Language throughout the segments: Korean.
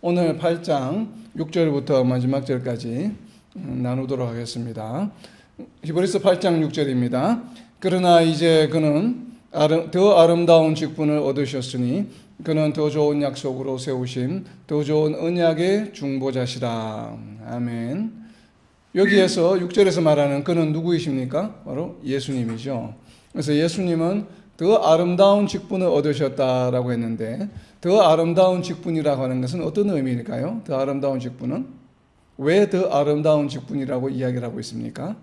오늘 8장 6절부터 마지막 절까지 나누도록 하겠습니다. 히브리서 8장 6절입니다. 그러나 이제 그는 더 아름다운 직분을 얻으셨으니 그는 더 좋은 약속으로 세우신 더 좋은 언약의 중보자시라. 아멘. 여기에서 6절에서 말하는 그는 누구이십니까? 바로 예수님이죠. 그래서 예수님은 더 아름다운 직분을 얻으셨다라고 했는데, 더 아름다운 직분이라고 하는 것은 어떤 의미일까요? 더 아름다운 직분은? 왜 더 아름다운 직분이라고 이야기를 하고 있습니까?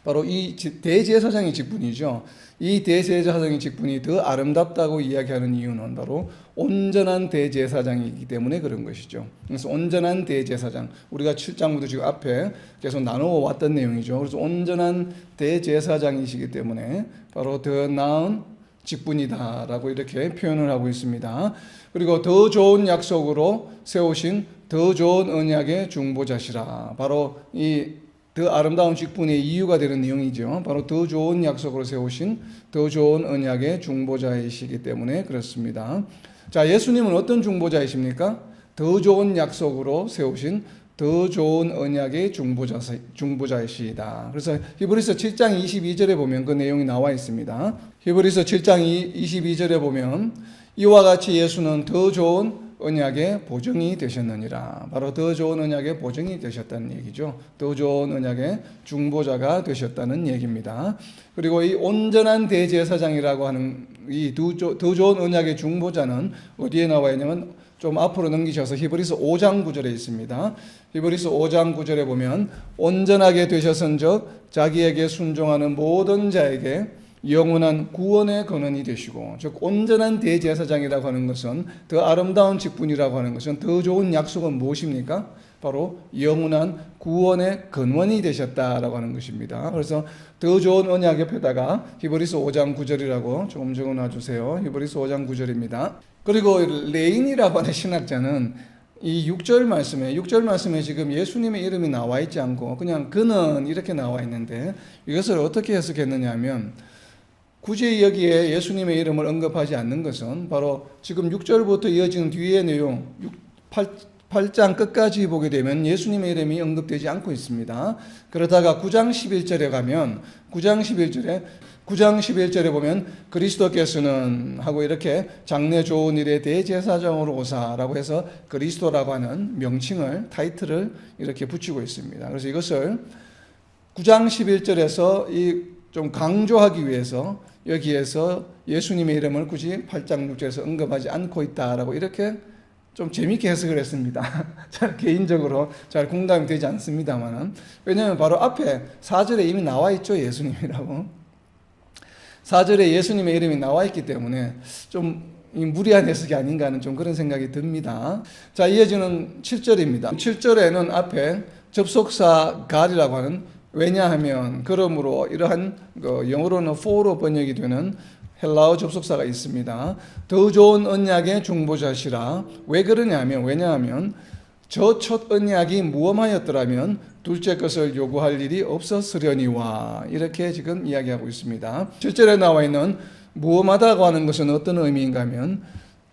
바로 이 대제사장의 직분이죠. 이 대제사장의 직분이 더 아름답다고 이야기하는 이유는 바로 온전한 대제사장이기 때문에 그런 것이죠. 그래서 온전한 대제사장, 우리가 7장부터 지금 앞에 계속 나누어 왔던 내용이죠. 그래서 온전한 대제사장이시기 때문에 바로 더 나은 직분이다라고 이렇게 표현을 하고 있습니다. 그리고 더 좋은 약속으로 세우신 더 좋은 언약의 중보자시라. 바로 이 더 아름다운 직분의 이유가 되는 내용이죠. 바로 더 좋은 약속으로 세우신 더 좋은 언약의 중보자이시기 때문에 그렇습니다. 자, 예수님은 어떤 중보자이십니까? 더 좋은 약속으로 세우신 더 좋은 언약의 중보자이시다. 그래서 히브리서 7장 22절에 보면 그 내용이 나와 있습니다. 히브리서 7장 22절에 보면 이와 같이 예수는 더 좋은 언약의 보증이 되셨느니라. 바로 더 좋은 언약의 보증이 되셨다는 얘기죠. 더 좋은 언약의 중보자가 되셨다는 얘기입니다. 그리고 이 온전한 대제사장이라고 하는 이 더 좋은 언약의 중보자는 어디에 나와 있냐면 좀 앞으로 넘기셔서 히브리서 5장 9절에 있습니다. 히브리서 5장 9절에 보면 온전하게 되셨은즉 자기에게 순종하는 모든 자에게 영원한 구원의 근원이 되시고, 즉 온전한 대제사장이라고 하는 것은, 더 아름다운 직분이라고 하는 것은, 더 좋은 약속은 무엇입니까? 바로 영원한 구원의 근원이 되셨다라고 하는 것입니다. 그래서 더 좋은 언약 옆에다가 히브리서 5장 9절이라고 조금 적어놔주세요. 히브리서 5장 9절입니다. 그리고 레인이라고 하는 신학자는 이 6절 말씀에 지금 예수님의 이름이 나와 있지 않고 그냥 그는 이렇게 나와 있는데, 이것을 어떻게 해석했느냐 하면, 굳이 여기에 예수님의 이름을 언급하지 않는 것은 바로 지금 6절부터 이어지는 뒤의 내용 8장 끝까지 보게 되면 예수님의 이름이 언급되지 않고 있습니다. 그러다가 9장 11절에 가면 9장 11절에 보면 그리스도께서는 하고 이렇게 장래 좋은 일의 대제사장으로 오사라고 해서 그리스도라고 하는 명칭을, 타이틀을 이렇게 붙이고 있습니다. 그래서 이것을 9장 11절에서 좀 강조하기 위해서 여기에서 예수님의 이름을 굳이 8장 6절에서 언급하지 않고 있다라고 이렇게 좀 재밌게 해석을 했습니다. 잘 개인적으로 잘 공감이 되지 않습니다만, 왜냐하면 바로 앞에 4절에 이미 나와 있죠. 예수님이라고 4절에 예수님의 이름이 나와 있기 때문에 좀 무리한 해석이 아닌가 하는 좀 그런 생각이 듭니다. 자, 이어지는 7절입니다. 7절에는 앞에 접속사 God이라고 하는, 왜냐하면, 그러므로 이러한 영어로는 for로 번역이 되는 헬라어 접속사가 있습니다. 더 좋은 언약의 중보자시라. 왜 그러냐면, 왜냐하면 저 첫 언약이 무엄하였더라면 둘째 것을 요구할 일이 없었으려니와, 이렇게 지금 이야기하고 있습니다. 7절에 나와 있는 무엄하다고 하는 것은 어떤 의미인가 하면,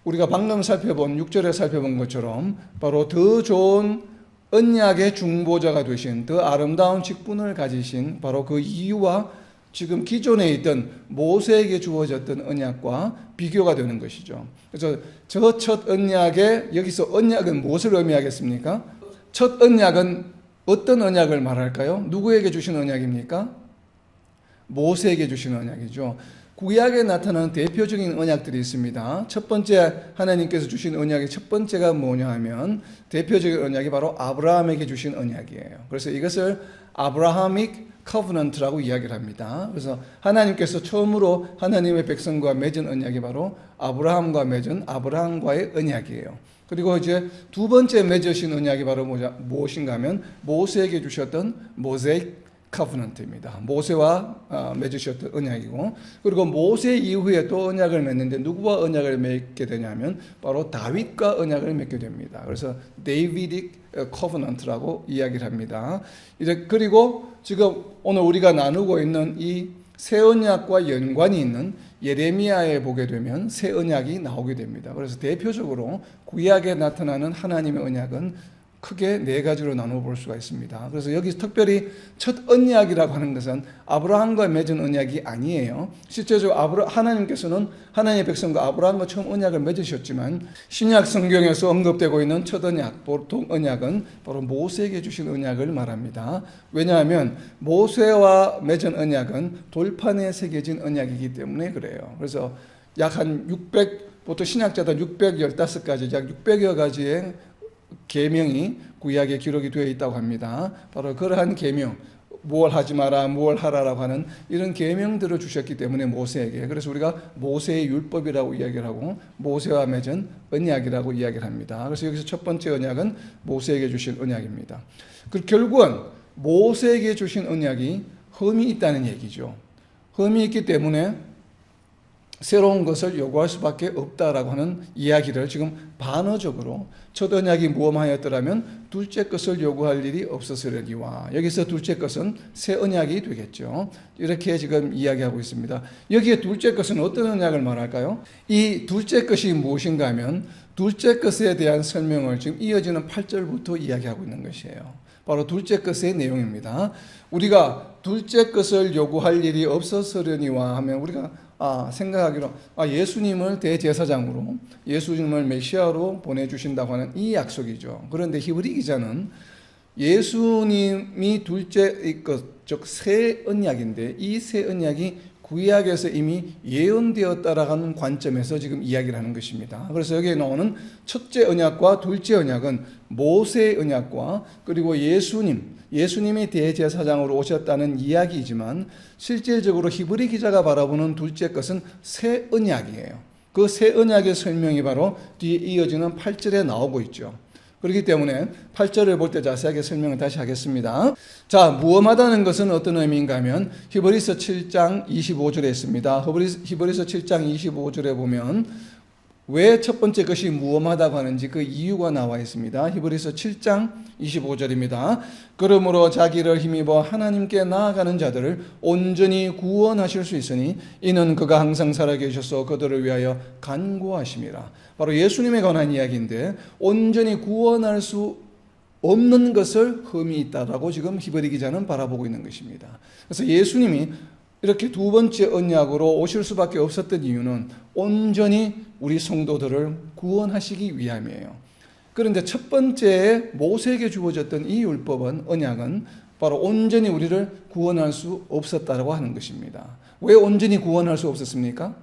우리가 방금 6절에 살펴본 것처럼 바로 더 좋은 언약의 중보자가 되신, 더 아름다운 직분을 가지신 바로 그 이유와 지금 기존에 있던 모세에게 주어졌던 언약과 비교가 되는 것이죠. 그래서 저 첫 언약에, 여기서 언약은 무엇을 의미하겠습니까? 첫 언약은 어떤 언약을 말할까요? 누구에게 주신 언약입니까? 모세에게 주신 언약이죠. 구약에 나타나는 대표적인 언약들이 있습니다. 첫 번째 하나님께서 주신 언약의 첫 번째가 뭐냐 하면, 대표적인 언약이 바로 아브라함에게 주신 언약이에요. 그래서 이것을 아브라하믹 커버넌트라고 이야기를 합니다. 그래서 하나님께서 처음으로 하나님의 백성과 맺은 언약이 바로 아브라함과 맺은 아브라함과의 언약이에요. 그리고 이제 두 번째 맺으신 언약이 바로 무엇인가 하면 모세에게 주셨던 모세익 커버넌트입니다. 모세와 맺으셨던 언약이고, 그리고 모세 이후에 또 언약을 맺는데 누구와 언약을 맺게 되냐면 바로 다윗과 언약을 맺게 됩니다. 그래서 데이비딕 커버넌트라고 이야기를 합니다. 그리고 지금 오늘 우리가 나누고 있는 이 새 언약과 연관이 있는 예레미야에 보게 되면 새 언약이 나오게 됩니다. 그래서 대표적으로 구약에 나타나는 하나님의 언약은 크게 네 가지로 나눠 볼 수가 있습니다. 그래서 여기 특별히 첫 언약이라고 하는 것은 아브라함과 맺은 언약이 아니에요. 실제적으로 하나님께서는 하나님의 백성과 아브라함과 처음 언약을 맺으셨지만 신약 성경에서 언급되고 있는 첫 언약, 보통 언약은 바로 모세에게 주신 언약을 말합니다. 왜냐하면 모세와 맺은 언약은 돌판에 새겨진 언약이기 때문에 그래요. 그래서 약 한 600, 신약자들 615가지, 약 600여 가지의 계명이 구약에 기록이 되어 있다고 합니다. 바로 그러한 계명, 무엇 하지 마라, 무엇 하라라고 하는 이런 계명들을 주셨기 때문에 모세에게, 그래서 우리가 모세의 율법이라고 이야기를 하고 모세와 맺은 언약이라고 이야기를 합니다. 그래서 여기서 첫 번째 언약은 모세에게 주신 언약입니다. 그 결국은 모세에게 주신 언약이 흠이 있다는 얘기죠. 흠이 있기 때문에 새로운 것을 요구할 수밖에 없다라고 하는 이야기를 지금 반어적으로 첫 언약이 무엄하였더라면 둘째 것을 요구할 일이 없었으려니와, 여기서 둘째 것은 새 언약이 되겠죠. 이렇게 지금 이야기하고 있습니다. 여기에 둘째 것은 어떤 언약을 말할까요? 이 둘째 것이 무엇인가 하면 둘째 것에 대한 설명을 지금 이어지는 8절부터 이야기하고 있는 것이에요. 바로 둘째 것의 내용입니다. 우리가 둘째 것을 요구할 일이 없었으려니와 하면 우리가 생각하기로 예수님을 대제사장으로, 예수님을 메시아로 보내주신다고 하는 이 약속이죠. 그런데 히브리 기자는 예수님이 둘째 것, 즉 새 언약인데 이 새 언약이 구약에서 이미 예언되었다라는 관점에서 지금 이야기를 하는 것입니다. 그래서 여기에 나오는 첫째 언약과 둘째 언약은 모세의 언약과 그리고 예수님이 대제사장으로 오셨다는 이야기이지만 실질적으로 히브리 기자가 바라보는 둘째 것은 새 언약이에요. 그 새 언약의 설명이 바로 뒤에 이어지는 8절에 나오고 있죠. 그렇기 때문에 8절을 볼 때 자세하게 설명을 다시 하겠습니다. 자, 무엄하다는 것은 어떤 의미인가 하면 히브리서 7장 25절에 있습니다. 히브리서 7장 25절에 보면 왜 첫 번째 것이 무엄하다고 하는지 그 이유가 나와 있습니다. 히브리서 7장 25절입니다. 그러므로 자기를 힘입어 하나님께 나아가는 자들을 온전히 구원하실 수 있으니 이는 그가 항상 살아계셔서 그들을 위하여 간구하심이라. 바로 예수님에 관한 이야기인데 온전히 구원할 수 없는 것을 흠이 있다라고 지금 히브리 기자는 바라보고 있는 것입니다. 그래서 예수님이 이렇게 두 번째 언약으로 오실 수밖에 없었던 이유는 온전히 우리 성도들을 구원하시기 위함이에요. 그런데 첫 번째 모세에게 주어졌던 이 율법은, 언약은 바로 온전히 우리를 구원할 수 없었다고 하는 것입니다. 왜 온전히 구원할 수 없었습니까?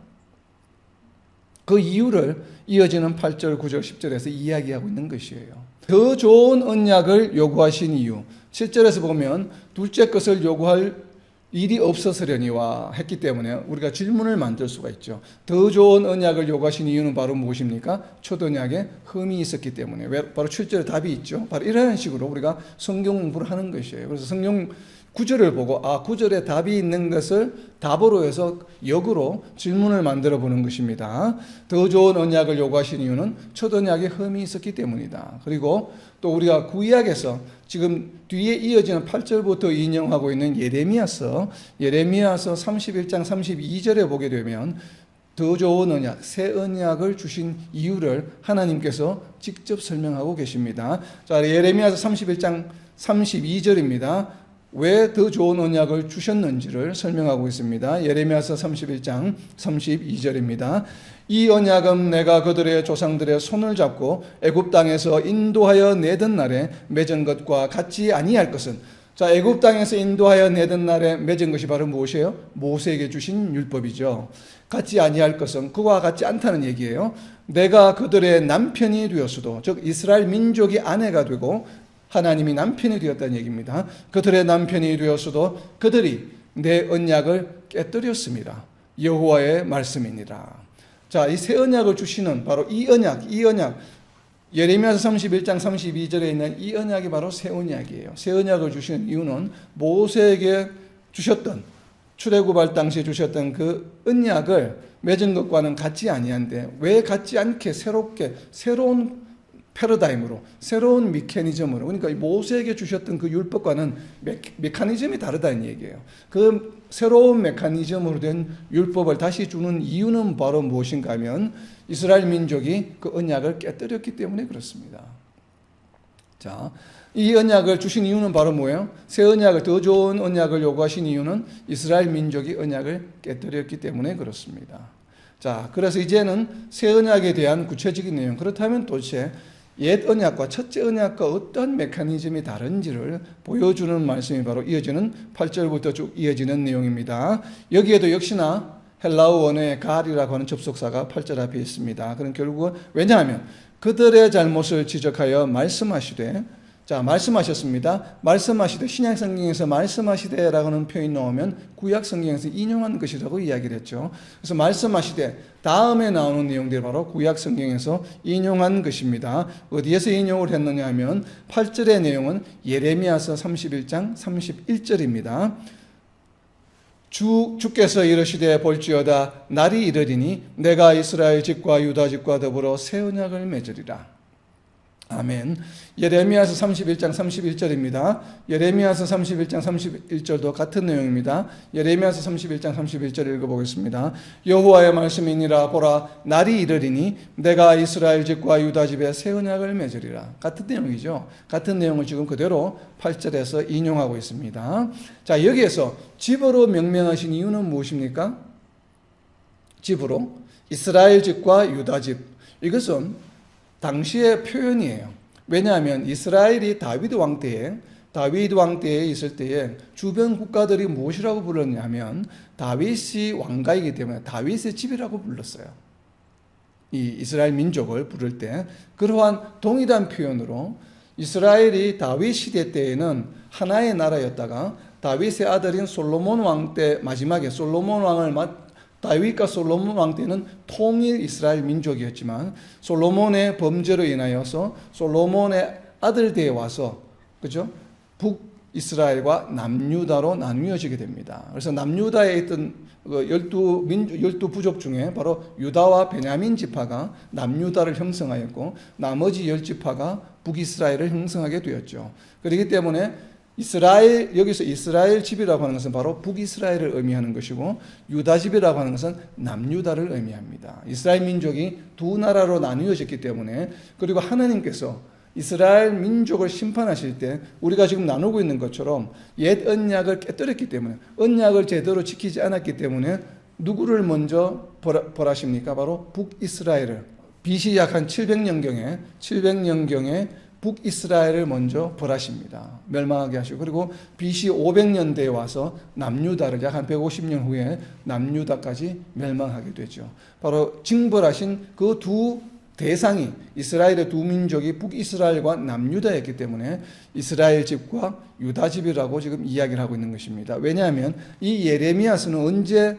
그 이유를 이어지는 8절, 9절, 10절에서 이야기하고 있는 것이에요. 더 좋은 언약을 요구하신 이유, 7절에서 보면 둘째 것을 요구할 일이 없었으려니와 했기 때문에 우리가 질문을 만들 수가 있죠. 더 좋은 언약을 요구하신 이유는 바로 무엇입니까? 첫 언약에 흠이 있었기 때문에. 바로 7절에 답이 있죠. 바로 이런 식으로 우리가 성경 공부를 하는 것이에요. 그래서 성경 구절을 보고 9절에 답이 있는 것을 답으로 해서 역으로 질문을 만들어 보는 것입니다. 더 좋은 언약을 요구하신 이유는 첫 언약에 흠이 있었기 때문이다. 그리고 또 우리가 구약에서 지금 뒤에 이어지는 8절부터 인용하고 있는 예레미야서 31장 32절에 보게 되면 더 좋은 언약, 새 언약을 주신 이유를 하나님께서 직접 설명하고 계십니다. 자, 예레미야서 31장 32절입니다. 왜 더 좋은 언약을 주셨는지를 설명하고 있습니다. 예레미야서 31장 32절입니다. 이 언약은 내가 그들의 조상들의 손을 잡고 애굽 땅에서 인도하여 내던 날에 맺은 것과 같지 아니할 것은, 자, 애굽 땅에서 인도하여 내던 날에 맺은 것이 바로 무엇이에요? 모세에게 주신 율법이죠. 같지 아니할 것은 그와 같지 않다는 얘기예요. 내가 그들의 남편이 되었어도, 즉 이스라엘 민족이 아내가 되고 하나님이 남편이 되었다는 얘기입니다. 그들의 남편이 되었어도 그들이 내 언약을 깨뜨렸습니다. 여호와의 말씀이니라. 자, 이 새 언약을 주시는 바로 이 언약, 예레미야서 31장 32절에 있는 이 언약이 바로 새 언약이에요. 새 언약을 주시는 이유는 모세에게 주셨던, 출애굽할 당시에 주셨던 그 언약을 맺은 것과는 같지 아니한데, 왜 같지 않게 새로운 패러다임으로, 새로운 메커니즘으로, 그러니까 모세에게 주셨던 그 율법과는 메커니즘이 다르다는 얘기예요. 그 새로운 메커니즘으로 된 율법을 다시 주는 이유는 바로 무엇인가 하면 이스라엘 민족이 그 언약을 깨뜨렸기 때문에 그렇습니다. 자, 이 언약을 주신 이유는 바로 뭐예요? 새 언약을, 더 좋은 언약을 요구하신 이유는 이스라엘 민족이 언약을 깨뜨렸기 때문에 그렇습니다. 자, 그래서 이제는 새 언약에 대한 구체적인 내용, 그렇다면 도대체 옛 언약과 첫째 언약과 어떤 메커니즘이 다른지를 보여주는 말씀이 바로 이어지는 8절부터 쭉 이어지는 내용입니다. 여기에도 역시나 헬라어 원어의 갈이라고 하는 접속사가 8절 앞에 있습니다. 그럼 결국은 왜냐하면 그들의 잘못을 지적하여 말씀하시되, 자, 말씀하셨습니다. 말씀하시되, 신약 성경에서 말씀하시되라고 하는 표현이 나오면 구약 성경에서 인용한 것이라고 이야기를 했죠. 그래서 말씀하시되 다음에 나오는 내용들이 바로 구약 성경에서 인용한 것입니다. 어디에서 인용을 했느냐 하면 8절의 내용은 예레미야서 31장 31절입니다. 주께서 이르시되 볼지어다 날이 이르리니 내가 이스라엘 집과 유다 집과 더불어 새 언약을 맺으리라. 아멘. 예레미야서 31장 31절입니다. 예레미야서 31장 31절도 같은 내용입니다. 예레미야서 31장 31절 읽어보겠습니다. 여호와의 말씀이니라 보라 날이 이르리니 내가 이스라엘 집과 유다 집에 새 언약을 맺으리라. 같은 내용이죠. 같은 내용을 지금 그대로 8절에서 인용하고 있습니다. 자, 여기에서 집으로 명명하신 이유는 무엇입니까? 집으로 이스라엘 집과 유다 집. 이것은 당시의 표현이에요. 왜냐하면 이스라엘이 다윗 왕 때에 있을 때에 주변 국가들이 무엇이라고 불렀냐면 다윗이 왕가이기 때문에 다윗의 집이라고 불렀어요. 이 이스라엘 민족을 부를 때 그러한 동일한 표현으로 이스라엘이 다윗 시대 때에는 하나의 나라였다가 다윗의 아들인 솔로몬 왕 때 마지막에 솔로몬 왕을 다윗과 솔로몬 왕 때는 통일 이스라엘 민족이었지만 솔로몬의 범죄로 인하여서 솔로몬의 아들들에 와서 그죠? 북이스라엘과 남유다로 나뉘어지게 됩니다. 그래서 남유다에 있던 12 부족 중에 바로 유다와 베냐민 지파가 남유다를 형성하였고 나머지 10지파가 북이스라엘을 형성하게 되었죠. 그렇기 때문에 여기서 이스라엘 집이라고 하는 것은 바로 북이스라엘을 의미하는 것이고 유다 집이라고 하는 것은 남유다를 의미합니다. 이스라엘 민족이 두 나라로 나누어졌기 때문에, 그리고 하나님께서 이스라엘 민족을 심판하실 때 우리가 지금 나누고 있는 것처럼 옛 언약을 깨뜨렸기 때문에, 언약을 제대로 지키지 않았기 때문에 누구를 먼저 벌하십니까? 바로 북이스라엘을. BC 약 한 700년경에 북이스라엘을 먼저 벌하십니다. 멸망하게 하시고, 그리고 BC 500년대에 와서 남유다를 약 한 150년 후에 남유다까지 멸망하게 되죠. 바로 징벌하신 그 두 대상이 이스라엘의 두 민족이 북이스라엘과 남유다였기 때문에 이스라엘 집과 유다 집이라고 지금 이야기를 하고 있는 것입니다. 왜냐하면 이 예레미야서는 언제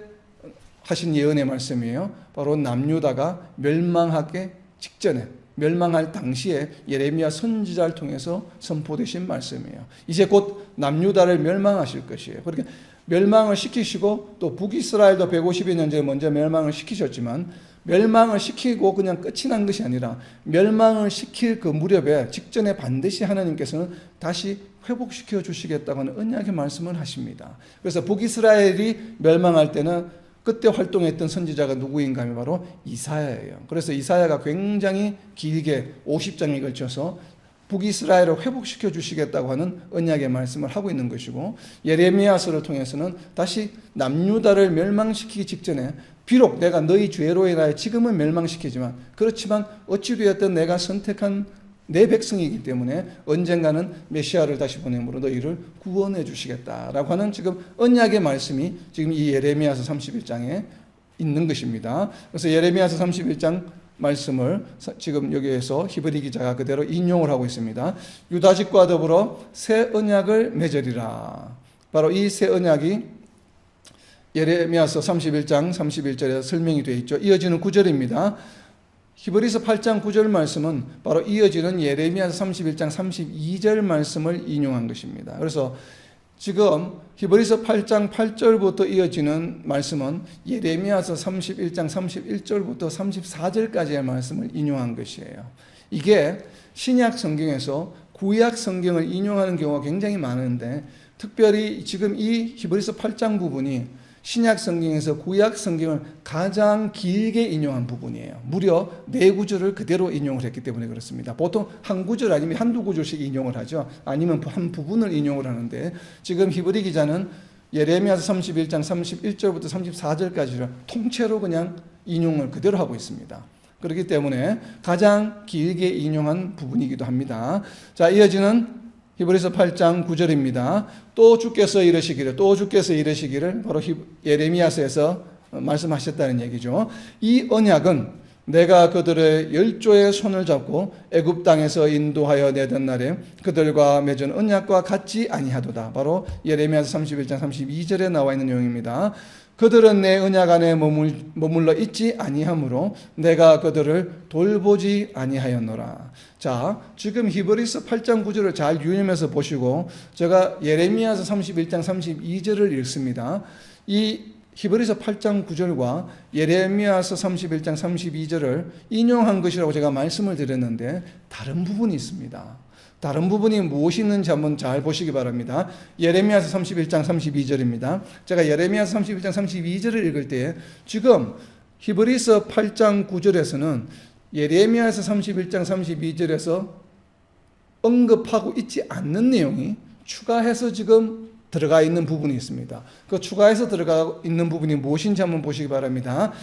하신 예언의 말씀이에요? 바로 남유다가 멸망하기 직전에, 멸망할 당시에 예레미야 선지자를 통해서 선포되신 말씀이에요. 이제 곧 남유다를 멸망하실 것이에요. 그러니까 멸망을 시키시고 또 북이스라엘도 150여 년 전에 먼저 멸망을 시키셨지만 멸망을 시키고 그냥 끝이 난 것이 아니라 멸망을 시킬 그 무렵에 직전에 반드시 하나님께서는 다시 회복시켜 주시겠다고 하는 언약의 말씀을 하십니다. 그래서 북이스라엘이 멸망할 때는 그때 활동했던 선지자가 누구인가 하면 바로 이사야예요. 그래서 이사야가 굉장히 길게 50장에 걸쳐서 북이스라엘을 회복시켜 주시겠다고 하는 언약의 말씀을 하고 있는 것이고, 예레미야서를 통해서는 다시 남유다를 멸망시키기 직전에 비록 내가 너희 죄로 인하여 지금은 멸망시키지만, 그렇지만 어찌되었든 내가 선택한 내 백성이기 때문에 언젠가는 메시아를 다시 보냄으로 너희를 구원해 주시겠다라고 하는 지금 언약의 말씀이 지금 이 예레미야서 31장에 있는 것입니다. 그래서 예레미야서 31장 말씀을 지금 여기에서 히브리 기자가 그대로 인용을 하고 있습니다. 유다 집과 더불어 새 언약을 맺으리라. 바로 이 새 언약이 예레미야서 31장 31절에 설명이 되어 있죠. 이어지는 9절입니다. 히브리서 8장 9절 말씀은 바로 이어지는 예레미야서 31장 32절 말씀을 인용한 것입니다. 그래서 지금 히브리서 8장 8절부터 이어지는 말씀은 예레미야서 31장 31절부터 34절까지의 말씀을 인용한 것이에요. 이게 신약 성경에서 구약 성경을 인용하는 경우가 굉장히 많은데, 특별히 지금 이 히브리서 8장 부분이 신약 성경에서 구약 성경을 가장 길게 인용한 부분이에요. 무려 4구절을 그대로 인용을 했기 때문에 그렇습니다. 보통 한 구절 아니면 한두 구절씩 인용을 하죠. 아니면 한 부분을 인용을 하는데, 지금 히브리 기자는 예레미야서 31장 31절부터 34절까지를 통째로 그냥 인용을 그대로 하고 있습니다. 그렇기 때문에 가장 길게 인용한 부분이기도 합니다. 자, 이어지는 히브리서 8장 9절입니다. 또 주께서 이르시기를 바로 예레미야서에서 말씀하셨다는 얘기죠. 이 언약은 내가 그들의 열조의 손을 잡고 애굽 땅에서 인도하여 내던 날에 그들과 맺은 언약과 같지 아니하도다. 바로 예레미야서 31장 32절에 나와 있는 내용입니다. 그들은 내 언약 안에 머물러 있지 아니하므로 내가 그들을 돌보지 아니하였노라. 자, 지금 히브리서 8장 9절을 잘 유념해서 보시고, 제가 예레미야서 31장 32절을 읽습니다. 이 히브리서 8장 9절과 예레미야서 31장 32절을 인용한 것이라고 제가 말씀을 드렸는데, 다른 부분이 있습니다. 다른 부분이 무엇이 있는지 한번 잘 보시기 바랍니다. 예레미야서 31장 32절입니다. 제가 예레미야서 31장 32절을 읽을 때, 지금 히브리서 8장 9절에서는 예레미야서 31장 32절에서 언급하고 있지 않는 내용이 추가해서 지금 들어가 있는 부분이 있습니다. 그 추가해서 들어가 있는 부분이 무엇인지 한번 보시기 바랍니다.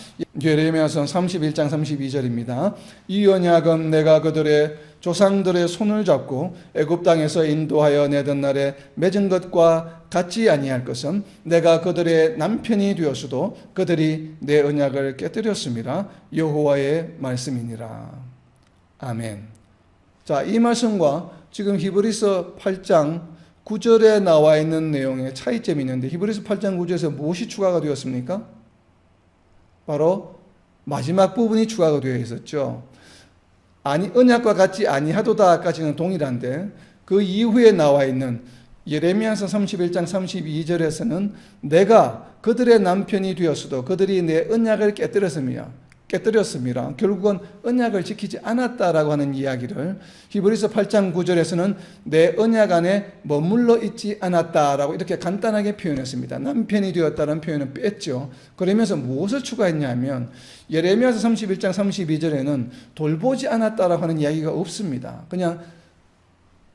예레미야서 31장 32절입니다. 이 언약은 내가 그들의 조상들의 손을 잡고 애굽 땅에서 인도하여 내던 날에 맺은 것과 같지 아니할 것은 내가 그들의 남편이 되었어도 그들이 내 언약을 깨뜨렸음이라. 여호와의 말씀이니라. 아멘. 자, 이 말씀과 지금 히브리서 8장 9절에 나와 있는 내용에 차이점이 있는데, 히브리서 8장 9절에서 무엇이 추가가 되었습니까? 바로 마지막 부분이 추가가 되어 있었죠. 아니, 언약과 같지 아니하도다까지는 동일한데, 그 이후에 나와 있는 예레미야서 31장 32절에서는 내가 그들의 남편이 되었어도 그들이 내 언약을 깨뜨렸습니다. 결국은 언약을 지키지 않았다라고 하는 이야기를 히브리서 8장 9절에서는 내 언약 안에 머물러 있지 않았다라고 이렇게 간단하게 표현했습니다. 남편이 되었다는 표현은 뺐죠. 그러면서 무엇을 추가했냐면, 예레미야서 31장 32절에는 돌보지 않았다라고 하는 이야기가 없습니다. 그냥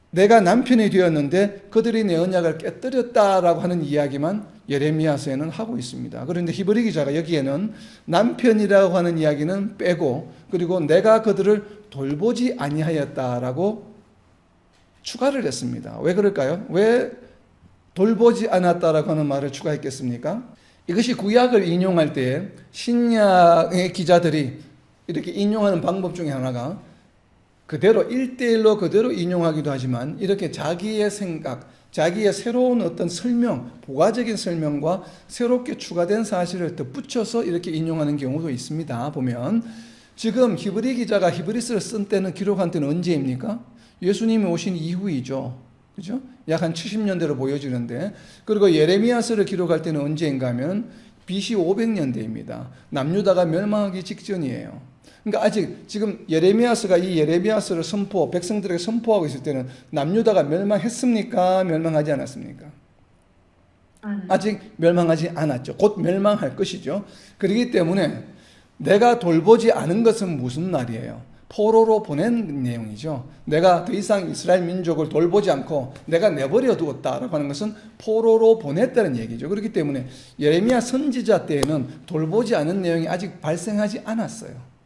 내가 남편이 되었는데 그들이 내 언약을 깨뜨렸다라고 하는 이야기만 예레미야서에는 하고 있습니다. 그런데 히브리 기자가 여기에는 남편이라고 하는 이야기는 빼고, 그리고 내가 그들을 돌보지 아니하였다라고 추가를 했습니다. 왜 그럴까요? 왜 돌보지 않았다라고 하는 말을 추가했겠습니까? 이것이 구약을 인용할 때 신약의 기자들이 이렇게 인용하는 방법 중에 하나가 그대로 1대1로 그대로 인용하기도 하지만, 이렇게 자기의 생각, 자기의 새로운 어떤 설명, 부가적인 설명과 새롭게 추가된 사실을 덧붙여서 이렇게 인용하는 경우도 있습니다. 보면 지금 히브리 기자가 히브리서를 쓴 때는, 기록한 때는 언제입니까? 예수님이 오신 이후이죠. 그죠? 약 한 70년대로 보여지는데, 그리고 예레미야서를 기록할 때는 언제인가 하면 BC 500년대입니다. 남유다가 멸망하기 직전이에요. 그러니까 아직 지금 예레미야서가 이 예레미야서를 백성들에게 선포하고 있을 때는 남유다가 멸망했습니까? 멸망하지 않았습니까? 아직 멸망하지 않았죠. 곧 멸망할 것이죠. 그렇기 때문에 내가 돌보지 않은 것은 무슨 말이에요? 포로로 보낸 내용이죠. 내가 더 이상 이스라엘 민족을 돌보지 않고 내가 내버려 두었다라고 하는 것은 포로로 보냈다는 얘기죠. 그렇기 때문에 예레미야 선지자 때에는 돌보지 않은 내용이 아직 발생하지 않았어요.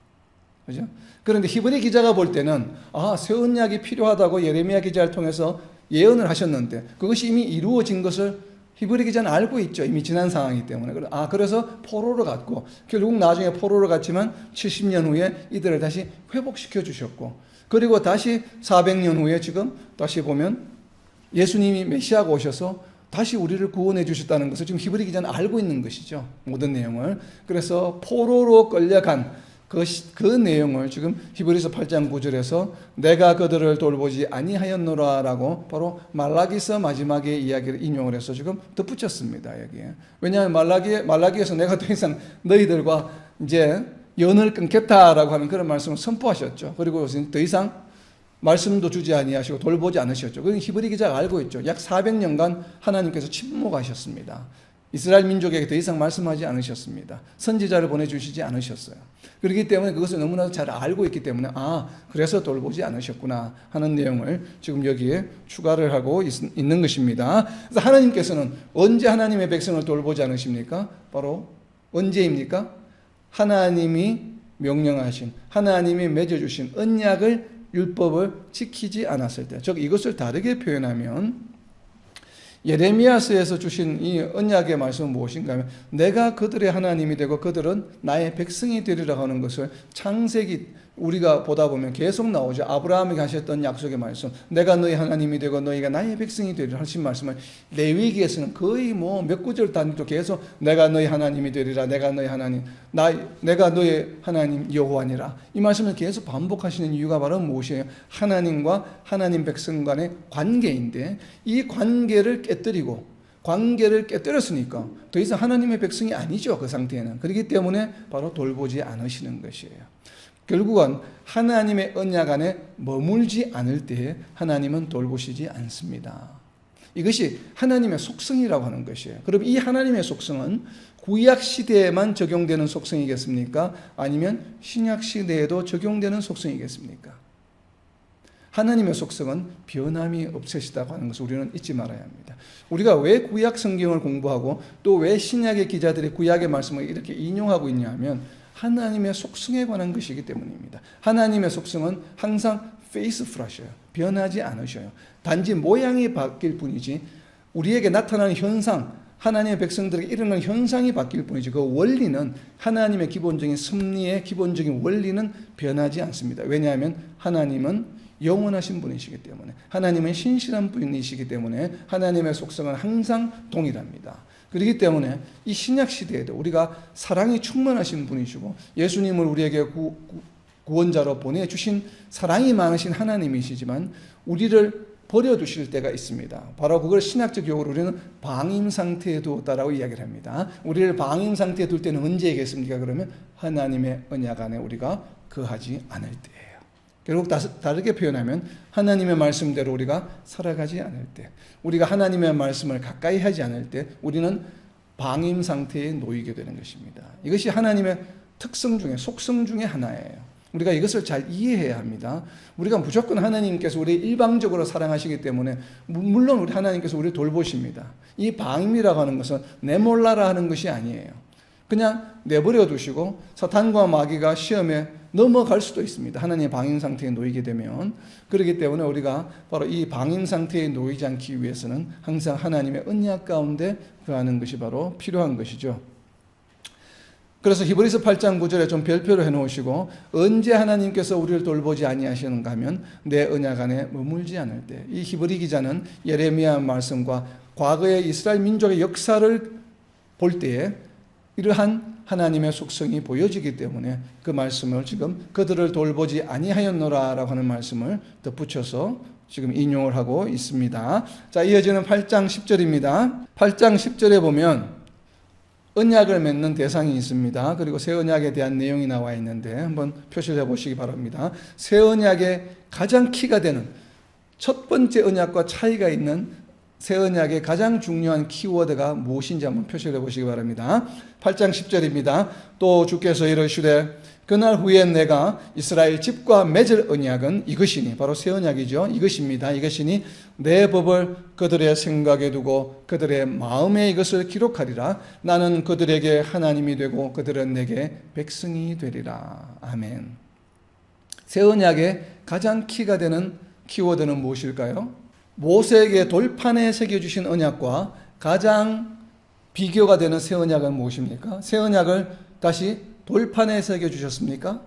그죠? 그런데 히브리 기자가 볼 때는 새 언약이 필요하다고 예레미야 기자를 통해서 예언을 하셨는데, 그것이 이미 이루어진 것을 히브리 기자는 알고 있죠. 이미 지난 상황이기 때문에. 그래서 포로로 갔고, 결국 나중에 포로로 갔지만 70년 후에 이들을 다시 회복시켜 주셨고, 그리고 다시 400년 후에 지금 다시 보면 예수님이 메시아가 오셔서 다시 우리를 구원해 주셨다는 것을 지금 히브리 기자는 알고 있는 것이죠. 모든 내용을. 그래서 포로로 끌려간 그 내용을 지금 히브리서 8장 9절에서 내가 그들을 돌보지 아니하였노라라고 바로 말라기서 마지막에 이야기를 인용을 해서 지금 덧붙였습니다. 여기에. 왜냐하면 말라기에서 내가 더 이상 너희들과 이제 연을 끊겠다라고 하는 그런 말씀을 선포하셨죠. 그리고 더 이상 말씀도 주지 아니하시고 돌보지 않으셨죠. 그건 히브리 기자가 알고 있죠. 약 400년간 하나님께서 침묵하셨습니다. 이스라엘 민족에게 더 이상 말씀하지 않으셨습니다. 선지자를 보내주시지 않으셨어요. 그렇기 때문에 그것을 너무나 잘 알고 있기 때문에 그래서 돌보지 않으셨구나 하는 내용을 지금 여기에 추가를 하고 있는 것입니다. 그래서 하나님께서는 언제 하나님의 백성을 돌보지 않으십니까? 바로 언제입니까? 하나님이 명령하신, 하나님이 맺어주신 언약을, 율법을 지키지 않았을 때, 즉 이것을 다르게 표현하면 예레미야서에서 주신 이 언약의 말씀은 무엇인가 하면 내가 그들의 하나님이 되고 그들은 나의 백성이 되리라 하는 것을 창세기 우리가 보다 보면 계속 나오죠. 아브라함에게 하셨던 약속의 말씀, 내가 너희 하나님이 되고 너희가 나의 백성이 되리라 하신 말씀을 레위기에서는 거의 몇 구절 단위로 계속 내가 너희 하나님이 되리라, 내가 너희 하나님, 내가 너희 하나님 여호와니라, 이 말씀을 계속 반복하시는 이유가 바로 무엇이에요? 하나님과 하나님 백성 간의 관계인데, 이 관계를 깨뜨렸으니까 더 이상 하나님의 백성이 아니죠. 그 상태에는. 그렇기 때문에 바로 돌보지 않으시는 것이에요. 결국은 하나님의 언약 안에 머물지 않을 때에 하나님은 돌보시지 않습니다. 이것이 하나님의 속성이라고 하는 것이에요. 그럼 이 하나님의 속성은 구약 시대에만 적용되는 속성이겠습니까? 아니면 신약 시대에도 적용되는 속성이겠습니까? 하나님의 속성은 변함이 없으시다고 하는 것을 우리는 잊지 말아야 합니다. 우리가 왜 구약 성경을 공부하고 또 왜 신약의 기자들이 구약의 말씀을 이렇게 인용하고 있냐 하면 하나님의 속성에 관한 것이기 때문입니다. 하나님의 속성은 항상 페이스풀하셔요. 변하지 않으셔요. 단지 모양이 바뀔 뿐이지 우리에게 나타나는 현상, 하나님의 백성들에게 일어나는 현상이 바뀔 뿐이지 그 원리는, 하나님의 기본적인 섭리의 기본적인 원리는 변하지 않습니다. 왜냐하면 하나님은 영원하신 분이시기 때문에, 하나님은 신실한 분이시기 때문에 하나님의 속성은 항상 동일합니다. 그렇기 때문에 이 신약 시대에도 우리가 사랑이 충만하신 분이시고 예수님을 우리에게 구원자로 보내주신 사랑이 많으신 하나님이시지만 우리를 버려두실 때가 있습니다. 바로 그걸 신학적 용어로 우리는 방임 상태에 두었다라고 이야기를 합니다. 우리를 방임 상태에 둘 때는 언제겠습니까? 그러면 하나님의 언약 안에 우리가 거하지 않을 때예요. 결국 다르게 표현하면 하나님의 말씀대로 우리가 살아가지 않을 때, 우리가 하나님의 말씀을 가까이 하지 않을 때 우리는 방임 상태에 놓이게 되는 것입니다. 이것이 하나님의 특성 중에, 속성 중에 하나예요. 우리가 이것을 잘 이해해야 합니다. 우리가 무조건 하나님께서 우리 일방적으로 사랑하시기 때문에 물론 우리 하나님께서 우리를 돌보십니다. 이 방임이라고 하는 것은 내몰라라 하는 것이 아니에요. 그냥 내버려 두시고 사탄과 마귀가 시험에 넘어갈 수도 있습니다. 하나님의 방임 상태에 놓이게 되면. 그렇기 때문에 우리가 바로 이 방임 상태에 놓이지 않기 위해서는 항상 하나님의 언약 가운데 거하는 것이 바로 필요한 것이죠. 그래서 히브리서 8장 9절에 좀 별표를 해놓으시고 언제 하나님께서 우리를 돌보지 아니하시는가 하면 내 언약 안에 머물지 않을 때. 이 히브리 기자는 예레미야 말씀과 과거의 이스라엘 민족의 역사를 볼 때에 이러한 하나님의 속성이 보여지기 때문에 그 말씀을 지금 그들을 돌보지 아니하였노라 라고 하는 말씀을 덧붙여서 지금 인용을 하고 있습니다. 자, 이어지는 8장 10절입니다. 8장 10절에 보면 언약을 맺는 대상이 있습니다. 그리고 새 언약에 대한 내용이 나와 있는데 한번 표시를 해보시기 바랍니다. 새 언약의 가장 키가 되는 첫 번째 언약과 차이가 있는 새 언약의 가장 중요한 키워드가 무엇인지 한번 표시를 해보시기 바랍니다. 8장 10절입니다. 또 주께서 이르시되 그날 후에 내가 이스라엘 집과 맺을 언약은 이것이니, 바로 새 언약이죠. 이것입니다. 이것이니 내 법을 그들의 생각에 두고 그들의 마음에 이것을 기록하리라. 나는 그들에게 하나님이 되고 그들은 내게 백성이 되리라. 아멘. 새 언약의 가장 키가 되는 키워드는 무엇일까요? 모세에게 돌판에 새겨주신 언약과 가장 비교가 되는 새 언약은 무엇입니까? 새 언약을 다시 돌판에 새겨주셨습니까?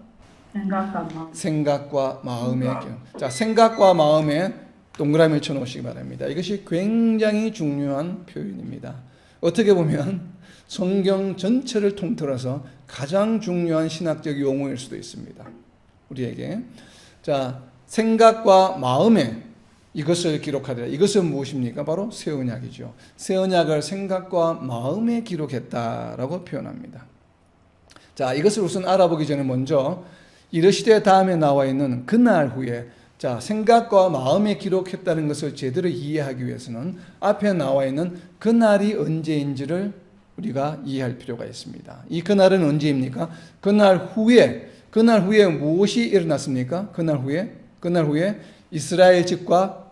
생각과 마음의 자, 생각과 마음에 동그라미를 쳐놓으시기 바랍니다. 이것이 굉장히 중요한 표현입니다. 어떻게 보면 성경 전체를 통틀어서 가장 중요한 신학적 용어일 수도 있습니다. 우리에게. 자, 생각과 마음에 이것을 기록하리라. 이것은 무엇입니까? 바로 새 언약이죠. 새 언약을 생각과 마음에 기록했다라고 표현합니다. 자, 이것을 우선 알아보기 전에 먼저 이르시되 다음에 나와 있는 그날 후에, 자, 생각과 마음에 기록했다는 것을 제대로 이해하기 위해서는 앞에 나와 있는 그날이 언제인지를 우리가 이해할 필요가 있습니다. 이 그날은 언제입니까? 그날 후에 무엇이 일어났습니까? 그날 후에 이스라엘 집과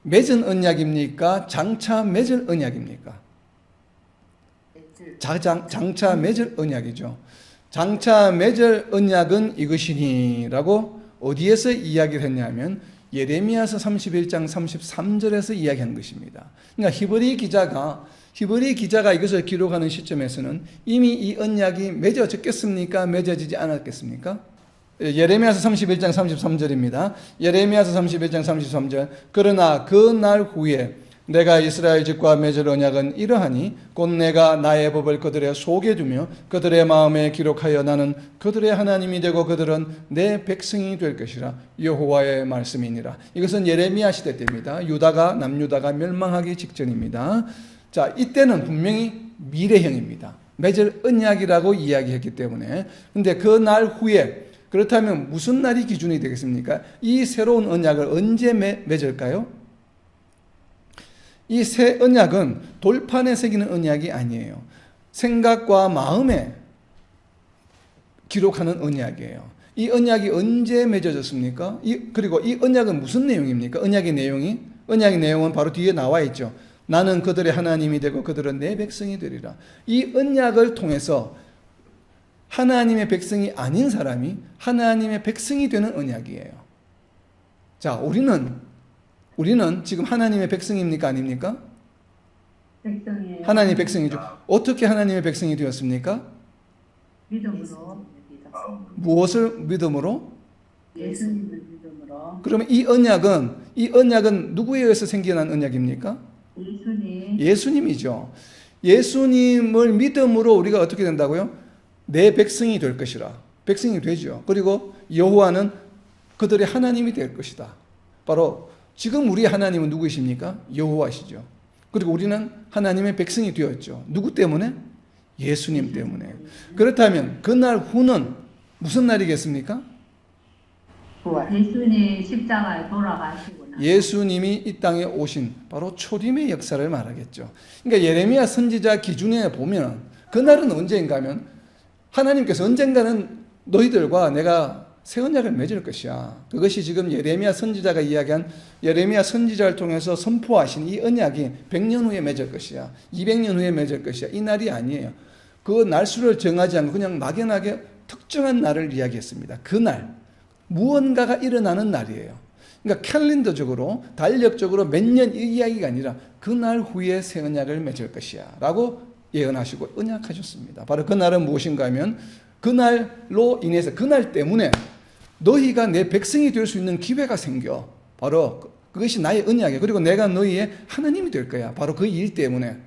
맺은 언약입니까? 장차 맺을 언약입니까? 장차 맺을 언약이죠. 장차 맺을 언약은 이것이니라고 어디에서 이야기를 했냐면 예레미야서 31장 33절에서 이야기한 것입니다. 그러니까 히브리 기자가 이것을 기록하는 시점에서는 이미 이 언약이 맺어졌겠습니까? 맺어지지 않았겠습니까? 예레미야서 31장 33절입니다. 예레미야서 31장 33절. 그러나 그 날 후에 내가 이스라엘 집과 맺을 언약은 이러하니 곧 내가 나의 법을 그들의 속에 두며 그들의 마음에 기록하여 나는 그들의 하나님이 되고 그들은 내 백성이 될 것이라. 여호와의 말씀이니라. 이것은 예레미야 시대 때입니다. 남유다가 멸망하기 직전입니다. 자, 이때는 분명히 미래형입니다. 맺을 언약이라고 이야기했기 때문에. 근데 그 날 후에, 그렇다면 무슨 날이 기준이 되겠습니까? 이 새로운 언약을 언제 맺을까요? 이 새 언약은 돌판에 새기는 언약이 아니에요. 생각과 마음에 기록하는 언약이에요. 이 언약이 언제 맺어졌습니까? 그리고 이 언약은 무슨 내용입니까? 언약의 내용은 바로 뒤에 나와 있죠. 나는 그들의 하나님이 되고 그들은 내 백성이 되리라. 이 언약을 통해서 하나님의 백성이 아닌 사람이 하나님의 백성이 되는 언약이에요. 자, 우리는 지금 하나님의 백성입니까? 아닙니까? 백성이에요. 하나님의 백성이죠. 어떻게 하나님의 백성이 되었습니까? 믿음으로. 무엇을 믿음으로? 예수님을 믿음으로. 그러면 이 언약은 누구에 의해서 생겨난 언약입니까? 예수님이죠. 예수님을 믿음으로 우리가 어떻게 된다고요? 내 백성이 될 것이라. 백성이 되죠. 그리고 여호와는 그들의 하나님이 될 것이다. 바로 지금 우리의 하나님은 누구이십니까? 여호와시죠. 그리고 우리는 하나님의 백성이 되었죠. 누구 때문에? 예수님 때문에. 그렇다면 그날 후는 무슨 날이겠습니까? 예수님이 십자가에 돌아가시구나. 예수님이 이 땅에 오신 바로 초림의 역사를 말하겠죠. 그러니까 예레미야 선지자 기준에 보면 그날은 언제인가 하면 하나님께서 언젠가는 너희들과 내가 새 언약을 맺을 것이야. 그것이 지금 예레미야 선지자가 이야기한 예레미야 선지자를 통해서 선포하신 이 언약이 100년 후에 맺을 것이야. 200년 후에 맺을 것이야. 이 날이 아니에요. 그 날수를 정하지 않고 그냥 막연하게 특정한 날을 이야기했습니다. 그날 무언가가 일어나는 날이에요. 그러니까 캘린더적으로 달력적으로 몇 년 이 이야기가 아니라 그날 후에 새 언약을 맺을 것이야 라고 예언하시고 언약하셨습니다. 바로 그날은 무엇인가 하면 그날로 인해서 그날 때문에 너희가 내 백성이 될 수 있는 기회가 생겨. 바로 그것이 나의 언약이야. 그리고 내가 너희의 하나님이 될 거야. 바로 그 일 때문에.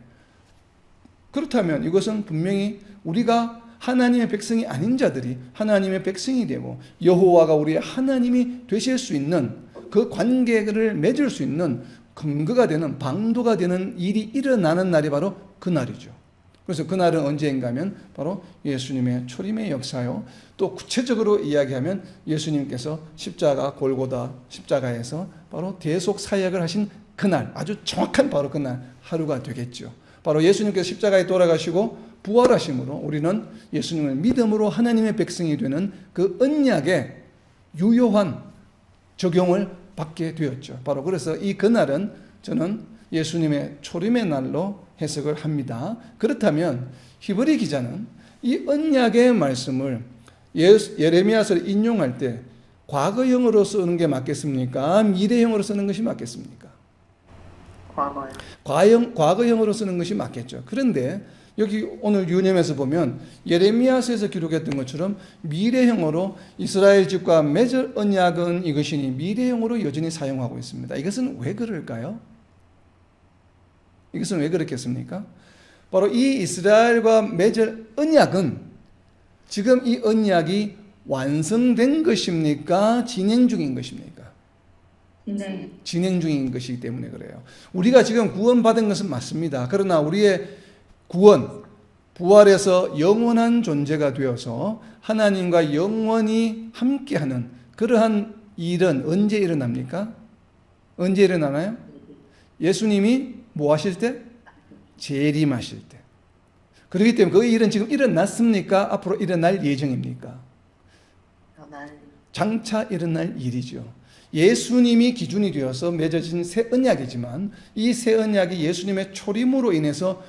그렇다면 이것은 분명히 우리가 하나님의 백성이 아닌 자들이 하나님의 백성이 되고 여호와가 우리의 하나님이 되실 수 있는 그 관계를 맺을 수 있는 근거가 되는 방도가 되는 일이 일어나는 날이 바로 그날이죠. 그래서 그날은 언제인가 하면 바로 예수님의 초림의 역사요. 또 구체적으로 이야기하면 예수님께서 골고다 십자가에서 바로 대속 사역을 하신 그날, 아주 정확한 바로 그날 하루가 되겠죠. 바로 예수님께서 십자가에 돌아가시고 부활하심으로 우리는 예수님을 믿음으로 하나님의 백성이 되는 그 언약의 유효한 적용을 받게 되었죠. 바로 그래서 이 그날은 저는 예수님의 초림의 날로 해석을 합니다. 그렇다면 히브리 기자는 이 언약의 말씀을 예레미야서를 인용할 때 과거형으로 쓰는 게 맞겠습니까? 미래형으로 쓰는 것이 맞겠습니까? 과거형으로 쓰는 것이 맞겠죠. 그런데 여기 오늘 유념에서 보면 예레미야서에서 기록했던 것처럼 미래형으로 이스라엘 집과 맺을 언약은 이것이니 미래형으로 여전히 사용하고 있습니다. 이것은 왜 그럴까요? 이것은 왜 그렇겠습니까? 바로 이 이스라엘과 맺을 언약은 지금 이 언약이 완성된 것입니까? 진행 중인 것입니까? 진행 중인 것이기 때문에 그래요. 우리가 지금 구원받은 것은 맞습니다. 그러나 우리의 구원, 부활해서 영원한 존재가 되어서 하나님과 영원히 함께하는 그러한 일은 언제 일어납니까? 언제 일어나나요? 예수님이 뭐 하실 때? 재림하실 때. 그렇기 때문에 그 일은 지금 일어났습니까? 앞으로 일어날 예정입니까? 장차 일어날 일이죠. 예수님이 기준이 되어서 맺어진 새 언약이지만 이 새 언약이 예수님의 초림으로 인해서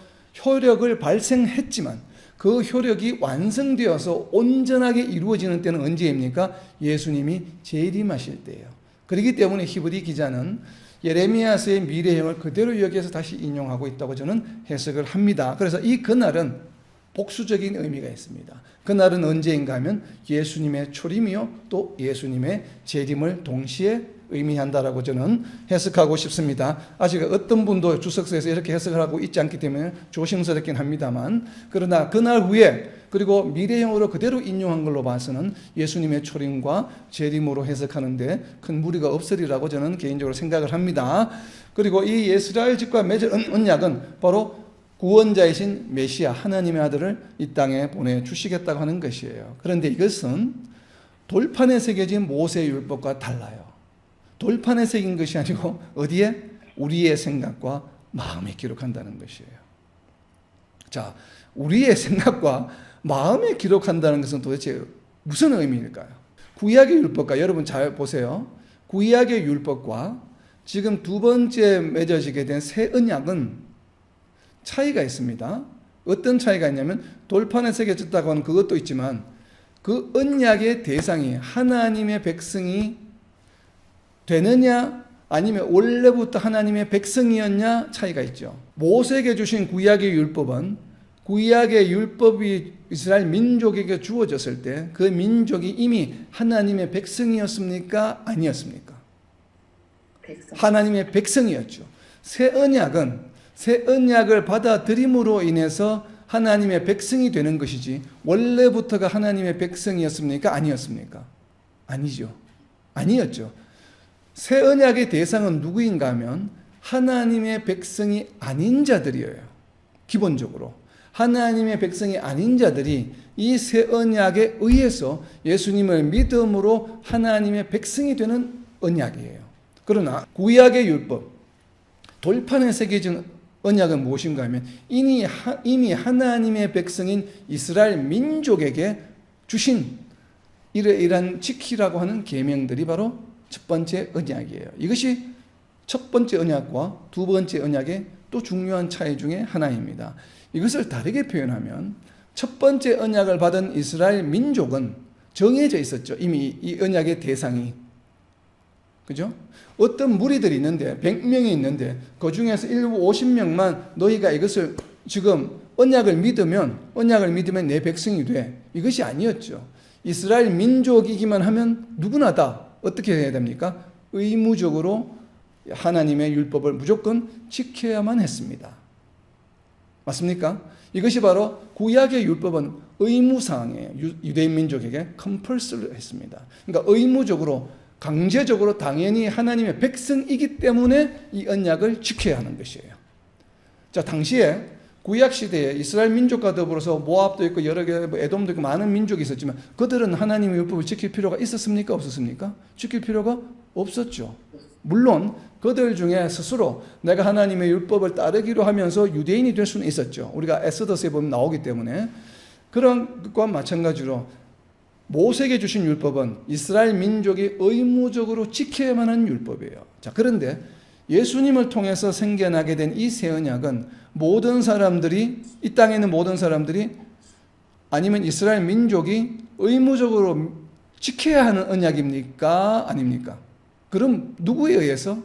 효력을 발생했지만 그 효력이 완성되어서 온전하게 이루어지는 때는 언제입니까? 예수님이 재림하실 때예요. 그렇기 때문에 히브리 기자는 예레미야서의 미래형을 그대로 여기에서 다시 인용하고 있다고 저는 해석을 합니다. 그래서 이 그날은 복수적인 의미가 있습니다. 그날은 언제인가 하면 예수님의 초림이요 또 예수님의 재림을 동시에 의미한다라고 저는 해석하고 싶습니다. 아직 어떤 분도 주석서에서 이렇게 해석을 하고 있지 않기 때문에 조심스럽긴 합니다만, 그러나 그날 후에 그리고 미래형으로 그대로 인용한 걸로 봐서는 예수님의 초림과 재림으로 해석하는데 큰 무리가 없으리라고 저는 개인적으로 생각을 합니다. 그리고 이 이스라엘 집과 맺은 언약은 바로 구원자이신 메시아 하나님의 아들을 이 땅에 보내주시겠다고 하는 것이에요. 그런데 이것은 돌판에 새겨진 모세의 율법과 달라요. 돌판에 새긴 것이 아니고 어디에? 우리의 생각과 마음에 기록한다는 것이에요. 자, 우리의 생각과 마음에 기록한다는 것은 도대체 무슨 의미일까요? 구약의 율법과, 여러분 잘 보세요. 구약의 율법과 지금 두 번째 맺어지게 된 새 언약은 차이가 있습니다. 어떤 차이가 있냐면 돌판에 새겨졌다고 하는 그것도 있지만 그 언약의 대상이 하나님의 백성이 되느냐 아니면 원래부터 하나님의 백성이었냐 차이가 있죠. 모세에게 주신 구약의 율법은 구약의 율법이 이스라엘 민족에게 주어졌을 때 그 민족이 이미 하나님의 백성이었습니까? 아니었습니까? 하나님의 백성이었죠. 새 언약을 받아들임으로 인해서 하나님의 백성이 되는 것이지 원래부터가 하나님의 백성이었습니까? 아니었습니까? 아니죠. 아니었죠. 새 언약의 대상은 누구인가 하면 하나님의 백성이 아닌 자들이에요. 기본적으로. 하나님의 백성이 아닌 자들이 이 새 언약에 의해서 예수님을 믿음으로 하나님의 백성이 되는 언약이에요. 그러나 구약의 율법, 돌판에 새겨진 언약은 무엇인가 하면 이미 하나님의 백성인 이스라엘 민족에게 주신 이러이러한 지키라고 하는 계명들이 바로 첫 번째 언약이에요. 이것이 첫 번째 언약과 두 번째 언약의 또 중요한 차이 중에 하나입니다. 이것을 다르게 표현하면 첫 번째 언약을 받은 이스라엘 민족은 정해져 있었죠. 이미 이 언약의 대상이. 그죠? 어떤 무리들이 있는데 100명이 있는데 그 중에서 일부 50명만 너희가 이것을 지금 언약을 믿으면 내 백성이 돼. 이것이 아니었죠. 이스라엘 민족이기만 하면 누구나 다 어떻게 해야 됩니까? 의무적으로 하나님의 율법을 무조건 지켜야만 했습니다. 맞습니까? 이것이 바로 구약의 율법은 의무사항이에요. 유대인 민족에게 컴펄서리를 했습니다. 그러니까 의무적으로 강제적으로 당연히 하나님의 백성이기 때문에 이 언약을 지켜야 하는 것이에요. 자, 당시에 구약 시대에 이스라엘 민족과 더불어서 모압도 있고 여러 개 에돔도 있고 많은 민족이 있었지만 그들은 하나님의 율법을 지킬 필요가 있었습니까? 없었습니까? 지킬 필요가 없었죠. 물론 그들 중에 스스로 내가 하나님의 율법을 따르기로 하면서 유대인이 될 수는 있었죠. 우리가 에스더스에 보면 나오기 때문에 그런 것과 마찬가지로 모세에게 주신 율법은 이스라엘 민족이 의무적으로 지켜야만 하는 율법이에요. 자, 그런데 예수님을 통해서 생겨나게 된 이 새 언약은 모든 사람들이, 이 땅에 있는 모든 사람들이 아니면 이스라엘 민족이 의무적으로 지켜야 하는 언약입니까? 아닙니까? 그럼 누구에 의해서?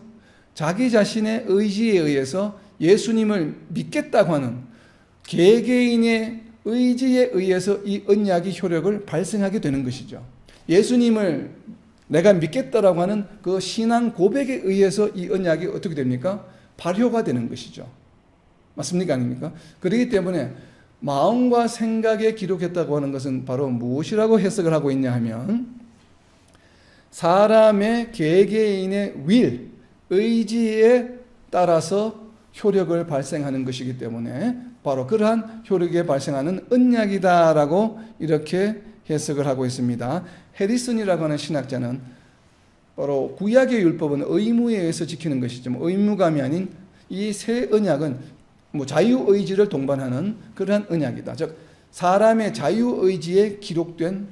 자기 자신의 의지에 의해서 예수님을 믿겠다고 하는 개개인의 의지에 의해서 이 언약이 효력을 발생하게 되는 것이죠. 예수님을 내가 믿겠다라고 하는 그 신앙 고백에 의해서 이 언약이 어떻게 됩니까? 발효가 되는 것이죠. 맞습니까? 아닙니까? 그렇기 때문에 마음과 생각에 기록했다고 하는 것은 바로 무엇이라고 해석을 하고 있냐 하면 사람의 개개인의 윌, 의지에 따라서 효력을 발생하는 것이기 때문에 바로 그러한 효력에 발생하는 언약이다라고 이렇게 해석을 하고 있습니다. 해리슨이라고 하는 신학자는 바로 구약의 율법은 의무에 의해서 지키는 것이죠. 의무감이 아닌 이 새 언약은 자유의지를 동반하는 그러한 언약이다. 즉 사람의 자유의지에 기록된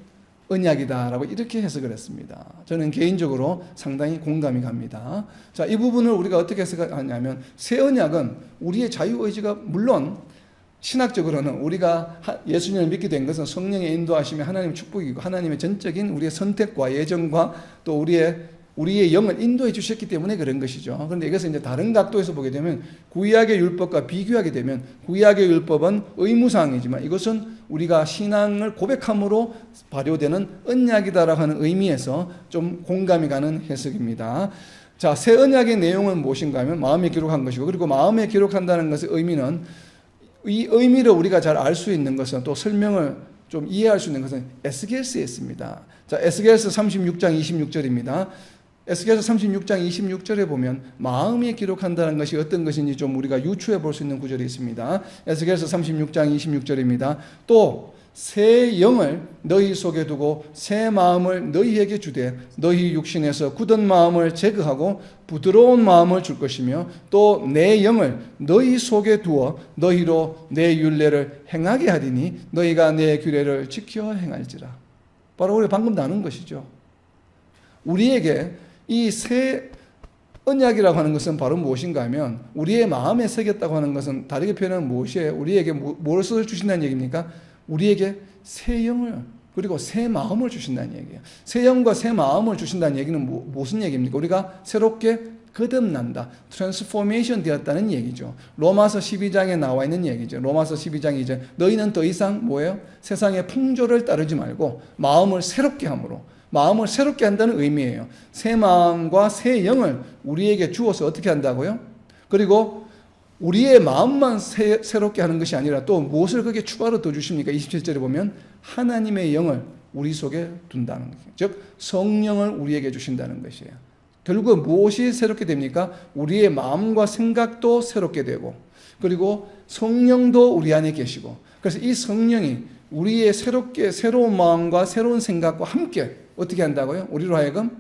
언약이다라고 이렇게 해석을 했습니다. 저는 개인적으로 상당히 공감이 갑니다. 자, 이 부분을 우리가 어떻게 해석하냐면 새 언약은 우리의 자유의지가 물론 신학적으로는 우리가 예수님을 믿게 된 것은 성령의 인도하심이 하나님의 축복이고 하나님의 전적인 우리의 선택과 예정과 또 우리의 영을 인도해 주셨기 때문에 그런 것이죠. 그런데 이것을 이제 다른 각도에서 보게 되면 구약의 율법과 비교하게 되면 구약의 율법은 의무사항이지만 이것은 우리가 신앙을 고백함으로 발효되는 언약이다라고 하는 의미에서 좀 공감이 가는 해석입니다. 자, 새 언약의 내용은 무엇인가 하면 마음에 기록한 것이고 그리고 마음에 기록한다는 것의 의미는 이 의미를 우리가 잘 알 수 있는 것은 또 설명을 좀 이해할 수 있는 것은 에스겔서에 있습니다. 자, 에스겔서 36장 26절입니다. 에스겔서 36장 26절에 보면 마음에 기록한다는 것이 어떤 것인지 좀 우리가 유추해 볼 수 있는 구절이 있습니다. 에스겔서 36장 26절입니다. 또 새 영을 너희 속에 두고 새 마음을 너희에게 주되 너희 육신에서 굳은 마음을 제거하고 부드러운 마음을 줄 것이며 또 내 영을 너희 속에 두어 너희로 내 율례를 행하게 하리니 너희가 내 규례를 지켜 행할지라. 바로 우리 방금 나눈 것이죠. 우리에게 이 새 언약이라고 하는 것은 바로 무엇인가 하면 우리의 마음에 새겼다고 하는 것은 다르게 표현하면 무엇이에요? 우리에게 무엇을 주신다는 얘기입니까? 우리에게 새 영을 그리고 새 마음을 주신다는 얘기예요. 새 영과 새 마음을 주신다는 얘기는 무슨 얘기입니까? 우리가 새롭게 거듭난다. 트랜스포메이션 되었다는 얘기죠. 로마서 12장에 나와 있는 얘기죠. 로마서 12장이 이제 너희는 더 이상 뭐예요? 세상의 풍조를 따르지 말고 마음을 새롭게 함으로 마음을 새롭게 한다는 의미예요. 새 마음과 새 영을 우리에게 주어서 어떻게 한다고요? 그리고 우리의 마음만 새롭게 하는 것이 아니라 또 무엇을 거기에 추가로 더 주십니까? 27절에 보면 하나님의 영을 우리 속에 둔다는 거죠. 즉 성령을 우리에게 주신다는 것이에요. 결국 무엇이 새롭게 됩니까? 우리의 마음과 생각도 새롭게 되고 그리고 성령도 우리 안에 계시고 그래서 이 성령이 우리의 새로운 마음과 새로운 생각과 함께 어떻게 한다고요? 우리로 하여금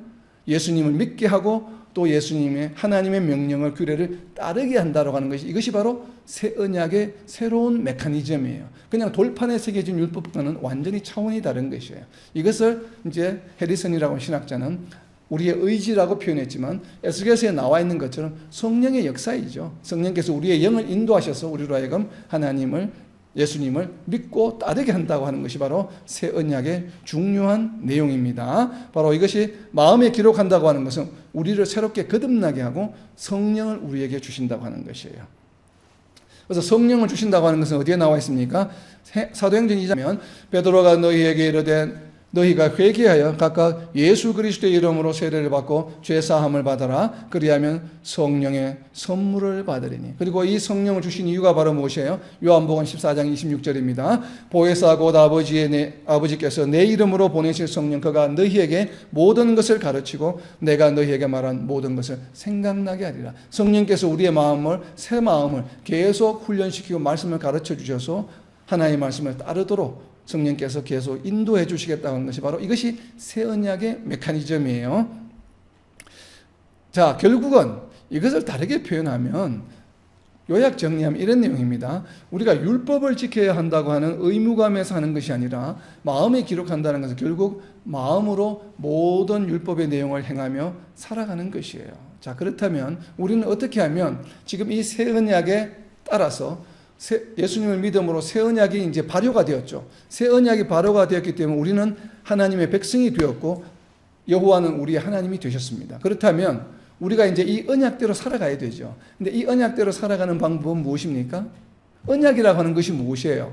예수님을 믿게 하고 또 예수님의 하나님의 명령을 규례를 따르게 한다라고 하는 것이 이것이 바로 새 언약의 새로운 메커니즘이에요. 그냥 돌판에 새겨진 율법과는 완전히 차원이 다른 것이에요. 이것을 이제 해리슨이라고 하는 신학자는 우리의 의지라고 표현했지만 에스겔서에 나와 있는 것처럼 성령의 역사이죠. 성령께서 우리의 영을 인도하셔서 우리로 하여금 예수님을 믿고 따르게 한다고 하는 것이 바로 새 언약의 중요한 내용입니다. 바로 이것이 마음에 기록한다고 하는 것은 우리를 새롭게 거듭나게 하고 성령을 우리에게 주신다고 하는 것이에요. 그래서 성령을 주신다고 하는 것은 어디에 나와 있습니까? 사도행전 2장이면 베드로가 너희에게 이르되 너희가 회개하여 각각 예수 그리스도의 이름으로 세례를 받고 죄 사함을 받아라. 그리하면 성령의 선물을 받으리니. 그리고 이 성령을 주신 이유가 바로 무엇이에요? 요한복음 14장 26절입니다. 보혜사 곧 아버지께서 내 이름으로 보내실 성령 그가 너희에게 모든 것을 가르치고 내가 너희에게 말한 모든 것을 생각나게 하리라. 성령께서 우리의 새 마음을 계속 훈련시키고 말씀을 가르쳐 주셔서 하나님의 말씀을 따르도록 성령께서 계속 인도해 주시겠다는 것이 바로 이것이 새 언약의 메커니즘이에요. 자, 결국은 이것을 다르게 표현하면 요약 정리하면 이런 내용입니다. 우리가 율법을 지켜야 한다고 하는 의무감에서 하는 것이 아니라 마음에 기록한다는 것은 결국 마음으로 모든 율법의 내용을 행하며 살아가는 것이에요. 자, 그렇다면 우리는 어떻게 하면 지금 이 새 언약에 따라서 예수님을 믿음으로 새 언약이 이제 발효가 되었죠. 새 언약이 발효가 되었기 때문에 우리는 하나님의 백성이 되었고 여호와는 우리의 하나님이 되셨습니다. 그렇다면 우리가 이제 이 언약대로 살아가야 되죠. 근데 이 언약대로 살아가는 방법은 무엇입니까? 언약이라고 하는 것이 무엇이에요?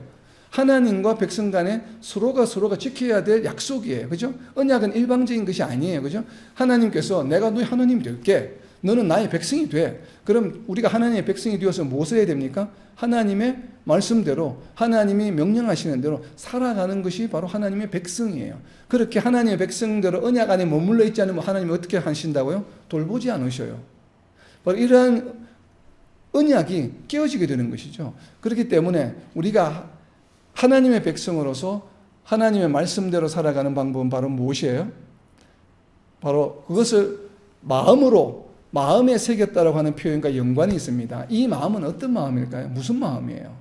하나님과 백성 간에 서로가 지켜야 될 약속이에요. 그죠? 언약은 일방적인 것이 아니에요. 그죠? 하나님께서 내가 너희 하나님이 될게. 너는 나의 백성이 돼. 그럼 우리가 하나님의 백성이 되어서 무엇을 해야 됩니까? 하나님의 말씀대로, 하나님이 명령하시는 대로 살아가는 것이 바로 하나님의 백성이에요. 그렇게 하나님의 백성대로 언약 안에 머물러 있지 않으면 하나님이 어떻게 하신다고요? 돌보지 않으셔요. 바로 이러한 언약이 깨어지게 되는 것이죠. 그렇기 때문에 우리가 하나님의 백성으로서 하나님의 말씀대로 살아가는 방법은 바로 무엇이에요? 바로 그것을 마음에 새겼다라고 하는 표현과 연관이 있습니다. 이 마음은 어떤 마음일까요? 무슨 마음이에요?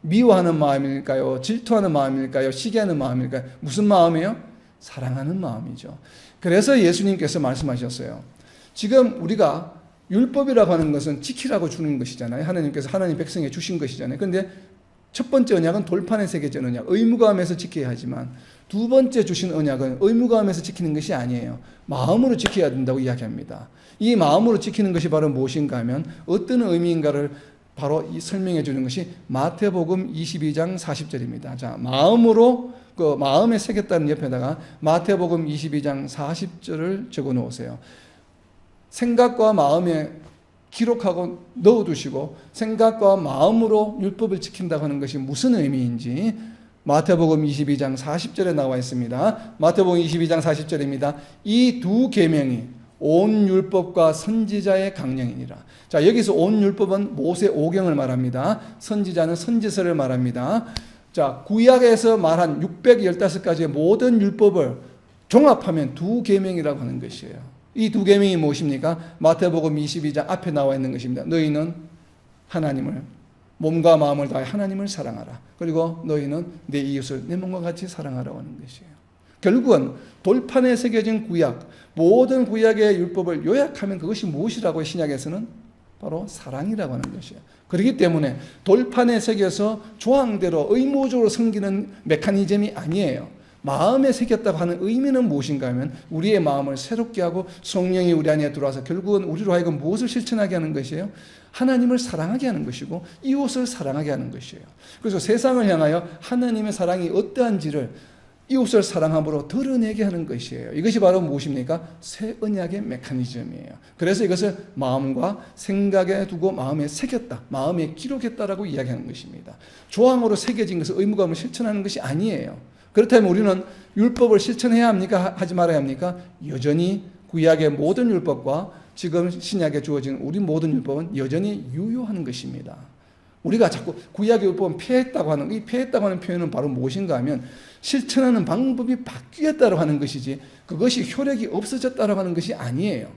미워하는 마음일까요? 질투하는 마음일까요? 시기하는 마음일까요? 무슨 마음이에요? 사랑하는 마음이죠. 그래서 예수님께서 말씀하셨어요. 지금 우리가 율법이라고 하는 것은 지키라고 주는 것이잖아요. 하나님께서 하나님 백성에 주신 것이잖아요. 그런데 첫 번째 언약은 돌판에 새겨진 언약, 의무감에서 지켜야 하지만 두 번째 주신 언약은 의무감에서 지키는 것이 아니에요. 마음으로 지켜야 된다고 이야기합니다. 이 마음으로 지키는 것이 바로 무엇인가 하면 어떤 의미인가를 바로 설명해 주는 것이 마태복음 22장 40절입니다. 자, 마음에 새겼다는 옆에다가 마태복음 22장 40절을 적어 놓으세요. 생각과 마음에 기록하고 넣어두시고 생각과 마음으로 율법을 지킨다고 하는 것이 무슨 의미인지 마태복음 22장 40절에 나와 있습니다. 마태복음 22장 40절입니다. 이 두 계명이 온 율법과 선지자의 강령이니라. 자, 여기서 온 율법은 모세 오경을 말합니다. 선지자는 선지서를 말합니다. 자, 구약에서 말한 615가지의 모든 율법을 종합하면 두 계명이라고 하는 것이에요. 이 두 계명이 무엇입니까? 마태복음 22장 앞에 나와 있는 것입니다. 너희는 하나님을 몸과 마음을 다해 하나님을 사랑하라. 그리고 너희는 내 이웃을 내 몸과 같이 사랑하라고 하는 것이에요. 결국은 돌판에 새겨진 구약, 모든 구약의 율법을 요약하면 그것이 무엇이라고 신약에서는 바로 사랑이라고 하는 것이에요. 그렇기 때문에 돌판에 새겨서 조항대로 의무적으로 섬기는 메커니즘이 아니에요. 마음에 새겼다고 하는 의미는 무엇인가 하면 우리의 마음을 새롭게 하고 성령이 우리 안에 들어와서 결국은 우리로 하여금 무엇을 실천하게 하는 것이에요? 하나님을 사랑하게 하는 것이고 이웃을 사랑하게 하는 것이에요. 그래서 세상을 향하여 하나님의 사랑이 어떠한지를 이웃을 사랑함으로 드러내게 하는 것이에요. 이것이 바로 무엇입니까? 새 언약의 메커니즘이에요. 그래서 이것을 마음과 생각에 두고 마음에 새겼다, 마음에 기록했다라고 이야기하는 것입니다. 조항으로 새겨진 것을 의무감을 실천하는 것이 아니에요. 그렇다면 우리는 율법을 실천해야 합니까? 하지 말아야 합니까? 여전히 구약의 모든 율법과 지금 신약에 주어진 우리 모든 율법은 여전히 유효한 것입니다. 우리가 자꾸 구약의 율법은 폐했다고 하는, 이 폐했다고 하는 표현은 바로 무엇인가 하면 실천하는 방법이 바뀌었다고 하는 것이지 그것이 효력이 없어졌다고 하는 것이 아니에요.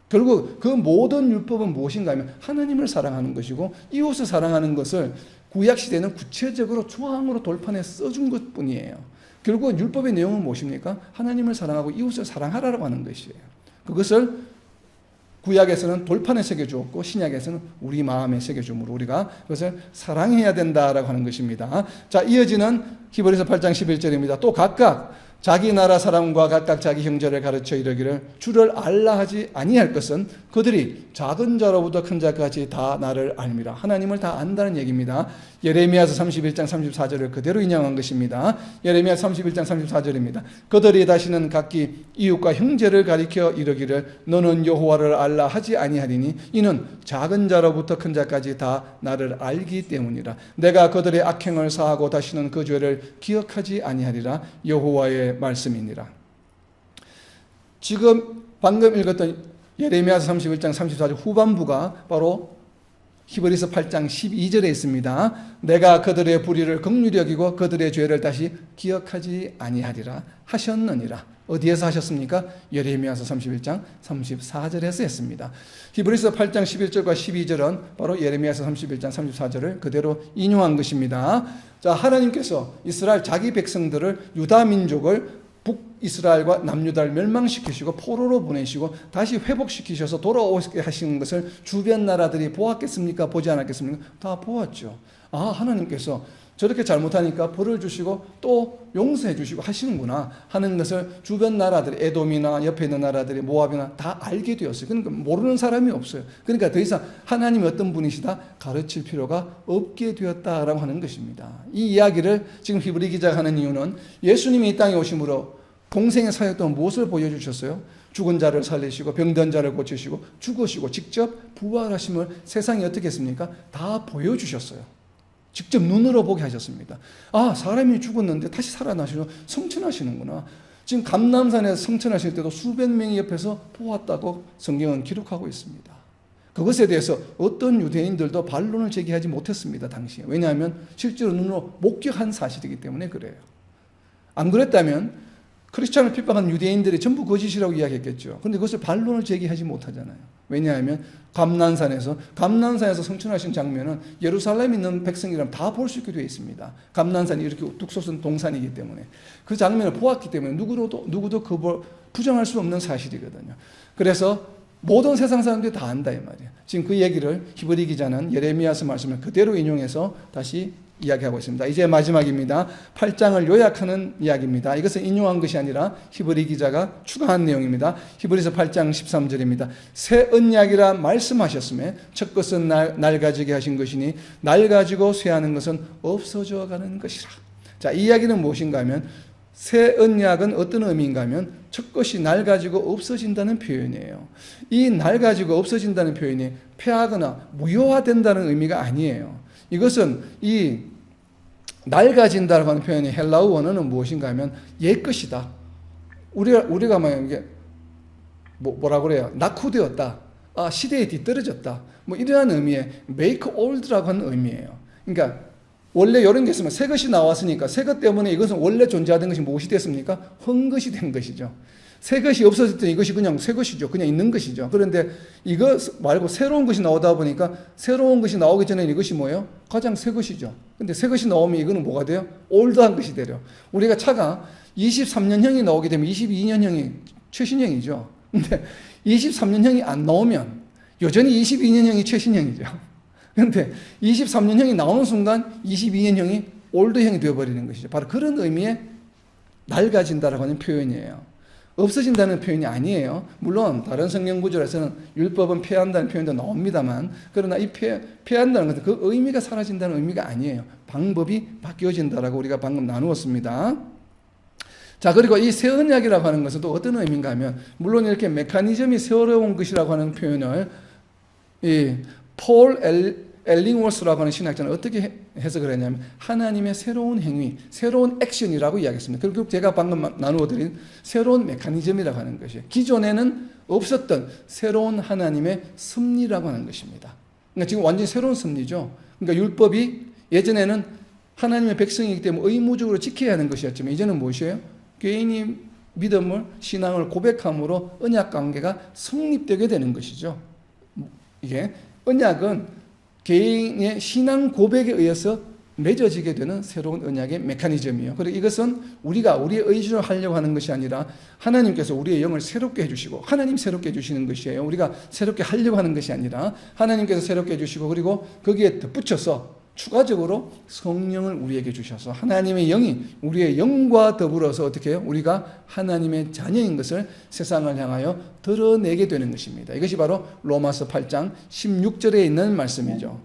결국 그 모든 율법은 무엇인가 하면 하나님을 사랑하는 것이고 이웃을 사랑하는 것을 구약시대는 구체적으로 조항으로 돌판에 써준 것뿐이에요. 결국 율법의 내용은 무엇입니까? 하나님을 사랑하고 이웃을 사랑하라고 하는 것이에요. 그것을 구약에서는 돌판에 새겨주었고 신약에서는 우리 마음에 새겨줌으로 우리가 그것을 사랑해야 된다라고 하는 것입니다. 자, 이어지는 히브리서 8장 11절입니다. 또 각각 자기 나라 사람과 각각 자기 형제를 가르쳐 이르기를 주를 알라 하지 아니할 것은 그들이 작은 자로부터 큰 자까지 다 나를 알미라. 하나님을 다 안다는 얘기입니다. 예레미야서 31장 34절을 그대로 인용한 것입니다. 예레미야 31장 34절입니다. 그들이 다시는 각기 이웃과 형제를 가리켜 이르기를 너는 여호와를 알라 하지 아니하리니 이는 작은 자로부터 큰 자까지 다 나를 알기 때문이라. 내가 그들의 악행을 사하고 다시는 그 죄를 기억하지 아니하리라. 여호와의 말씀이니라. 지금 방금 읽었던 예레미야서 31장 34절 후반부가 바로 히브리서 8장 12절에 있습니다. 내가 그들의 불의를 긍휼히 여기고 그들의 죄를 다시 기억하지 아니하리라 하셨느니라. 어디에서 하셨습니까? 예레미야서 31장 34절에서 했습니다. 히브리서 8장 11절과 12절은 바로 예레미야서 31장 34절을 그대로 인용한 것입니다. 자, 하나님께서 이스라엘 자기 백성들을 유다 민족을 북이스라엘과 남유다를 멸망시키시고 포로로 보내시고 다시 회복시키셔서 돌아오게 하시는 것을 주변 나라들이 보았겠습니까? 보지 않았겠습니까? 다 보았죠. 아, 하나님께서 저렇게 잘못하니까 벌을 주시고 또 용서해 주시고 하시는구나 하는 것을 주변 나라들, 에돔이나 옆에 있는 나라들이 모압이나 다 알게 되었어요. 그러니까 모르는 사람이 없어요. 그러니까 더 이상 하나님이 어떤 분이시다 가르칠 필요가 없게 되었다라고 하는 것입니다. 이 이야기를 지금 히브리 기자가 하는 이유는 예수님이 이 땅에 오심으로 공생의 사역 동안 무엇을 보여주셨어요? 죽은 자를 살리시고 병든 자를 고치시고 죽으시고 직접 부활하심을 세상에 어떻게 했습니까? 다 보여주셨어요. 직접 눈으로 보게 하셨습니다. 아, 사람이 죽었는데 다시 살아나시고 성천하시는구나. 지금 감람산에서 성천하실 때도 수백 명이 옆에서 보았다고 성경은 기록하고 있습니다. 그것에 대해서 어떤 유대인들도 반론을 제기하지 못했습니다, 당시에. 왜냐하면 실제로 눈으로 목격한 사실이기 때문에 그래요. 안 그랬다면 크리스찬을 핍박한 유대인들이 전부 거짓이라고 이야기했겠죠. 그런데 그것을 반론을 제기하지 못하잖아요. 왜냐하면 감난산에서 성천하신 장면은 예루살렘에 있는 백성이라면 다 볼 수 있게 되어 있습니다. 감난산이 이렇게 우뚝 솟은 동산이기 때문에 그 장면을 보았기 때문에 누구도 그걸 부정할 수 없는 사실이거든요. 그래서 모든 세상 사람들이 다 안다 이 말이에요. 지금 그 얘기를 히브리 기자는 예레미야서 말씀을 그대로 인용해서 다시 이야기하고 있습니다. 이제 마지막입니다. 8장을 요약하는 이야기입니다. 이것은 인용한 것이 아니라 히브리 기자가 추가한 내용입니다. 히브리서 8장 13절입니다. 새 언약이라 말씀하셨음에 첫 것은 날 가지게 하신 것이니 날 가지고 쇠하는 것은 없어져 가는 것이라. 자, 이 이야기는 무엇인가 하면 새 언약은 어떤 의미인가 하면 첫 것이 날 가지고 없어진다는 표현이에요. 이 날 가지고 없어진다는 표현이 폐하거나 무효화된다는 의미가 아니에요. 이것은 이 낡아진다고 하는 표현이 헬라어 원어는 무엇인가 하면 옛것이다. 우리가 만약에 뭐라고 그래요? 낙후되었다. 시대에 뒤떨어졌다. 뭐 이러한 의미의 make old라고 하는 의미예요. 그러니까 원래 이런 게 있으면 새 것이 나왔으니까 새 것 때문에 이것은 원래 존재하던 것이 무엇이 됐습니까? 헛것이 된 것이죠. 새 것이 없어졌더니 이것이 그냥 새 것이죠. 그냥 있는 것이죠. 그런데 이거 말고 새로운 것이 나오다 보니까 새로운 것이 나오기 전에 이것이 뭐예요? 가장 새 것이죠. 근데 새 것이 나오면 이거는 뭐가 돼요? 올드한 것이 돼요. 우리가 차가 23년형이 나오게 되면 22년형이 최신형이죠. 근데 23년형이 안 나오면 여전히 22년형이 최신형이죠. 그런데 23년형이 나오는 순간 22년형이 올드형이 되어버리는 것이죠. 바로 그런 의미의 낡아진다라고 하는 표현이에요. 없어진다는 표현이 아니에요. 물론 다른 성경 구절에서는 율법은 폐한다는 표현도 나옵니다만, 그러나 이 폐한다는 것은 그 의미가 사라진다는 의미가 아니에요. 방법이 바뀌어진다라고 우리가 방금 나누었습니다. 자, 그리고 이 새 언약이라고 하는 것은 또 어떤 의미인가 하면, 물론 이렇게 메커니즘이 새로운 것이라고 하는 표현을 이 폴 엘링워스라고 하는 신학자는 어떻게 해석을 했냐면 하나님의 새로운 행위, 새로운 액션이라고 이야기했습니다. 그리고 제가 방금 나누어드린 새로운 메커니즘이라고 하는 것이에요. 기존에는 없었던 새로운 하나님의 섭리라고 하는 것입니다. 그러니까 지금 완전히 새로운 섭리죠. 그러니까 율법이 예전에는 하나님의 백성이기 때문에 의무적으로 지켜야 하는 것이었지만 이제는 무엇이에요? 개인이 믿음을, 신앙을 고백함으로 언약 관계가 성립되게 되는 것이죠. 이게 언약은 개인의 신앙 고백에 의해서 맺어지게 되는 새로운 언약의 메커니즘이에요. 그리고 이것은 우리가 우리의 의지로 하려고 하는 것이 아니라 하나님께서 우리의 영을 새롭게 해주시고, 하나님 새롭게 해주시는 것이에요. 우리가 새롭게 하려고 하는 것이 아니라 하나님께서 새롭게 해주시고, 그리고 거기에 덧붙여서 추가적으로 성령을 우리에게 주셔서 하나님의 영이 우리의 영과 더불어서 어떻게 해요? 우리가 하나님의 자녀인 것을 세상을 향하여 드러내게 되는 것입니다. 이것이 바로 로마서 8장 16절에 있는 말씀이죠.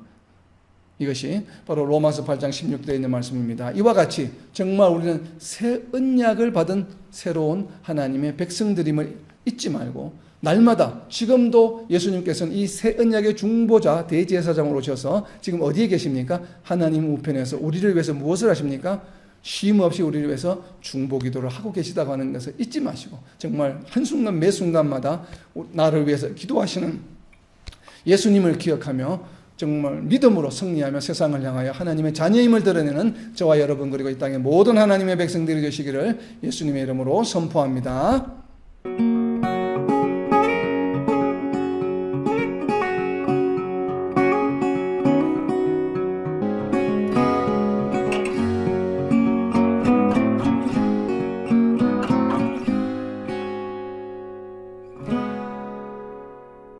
이것이 바로 로마서 8장 16절에 있는 말씀입니다. 이와 같이 정말 우리는 새 언약을 받은 새로운 하나님의 백성들임을 잊지 말고, 날마다 지금도 예수님께서는 이 새 언약의 중보자 대제사장으로 오셔서 지금 어디에 계십니까? 하나님 우편에서 우리를 위해서 무엇을 하십니까? 쉼 없이 우리를 위해서 중보 기도를 하고 계시다고 하는 것을 잊지 마시고, 정말 한순간 매 순간마다 나를 위해서 기도하시는 예수님을 기억하며 정말 믿음으로 승리하며 세상을 향하여 하나님의 자녀임을 드러내는 저와 여러분, 그리고 이 땅의 모든 하나님의 백성들이 되시기를 예수님의 이름으로 선포합니다.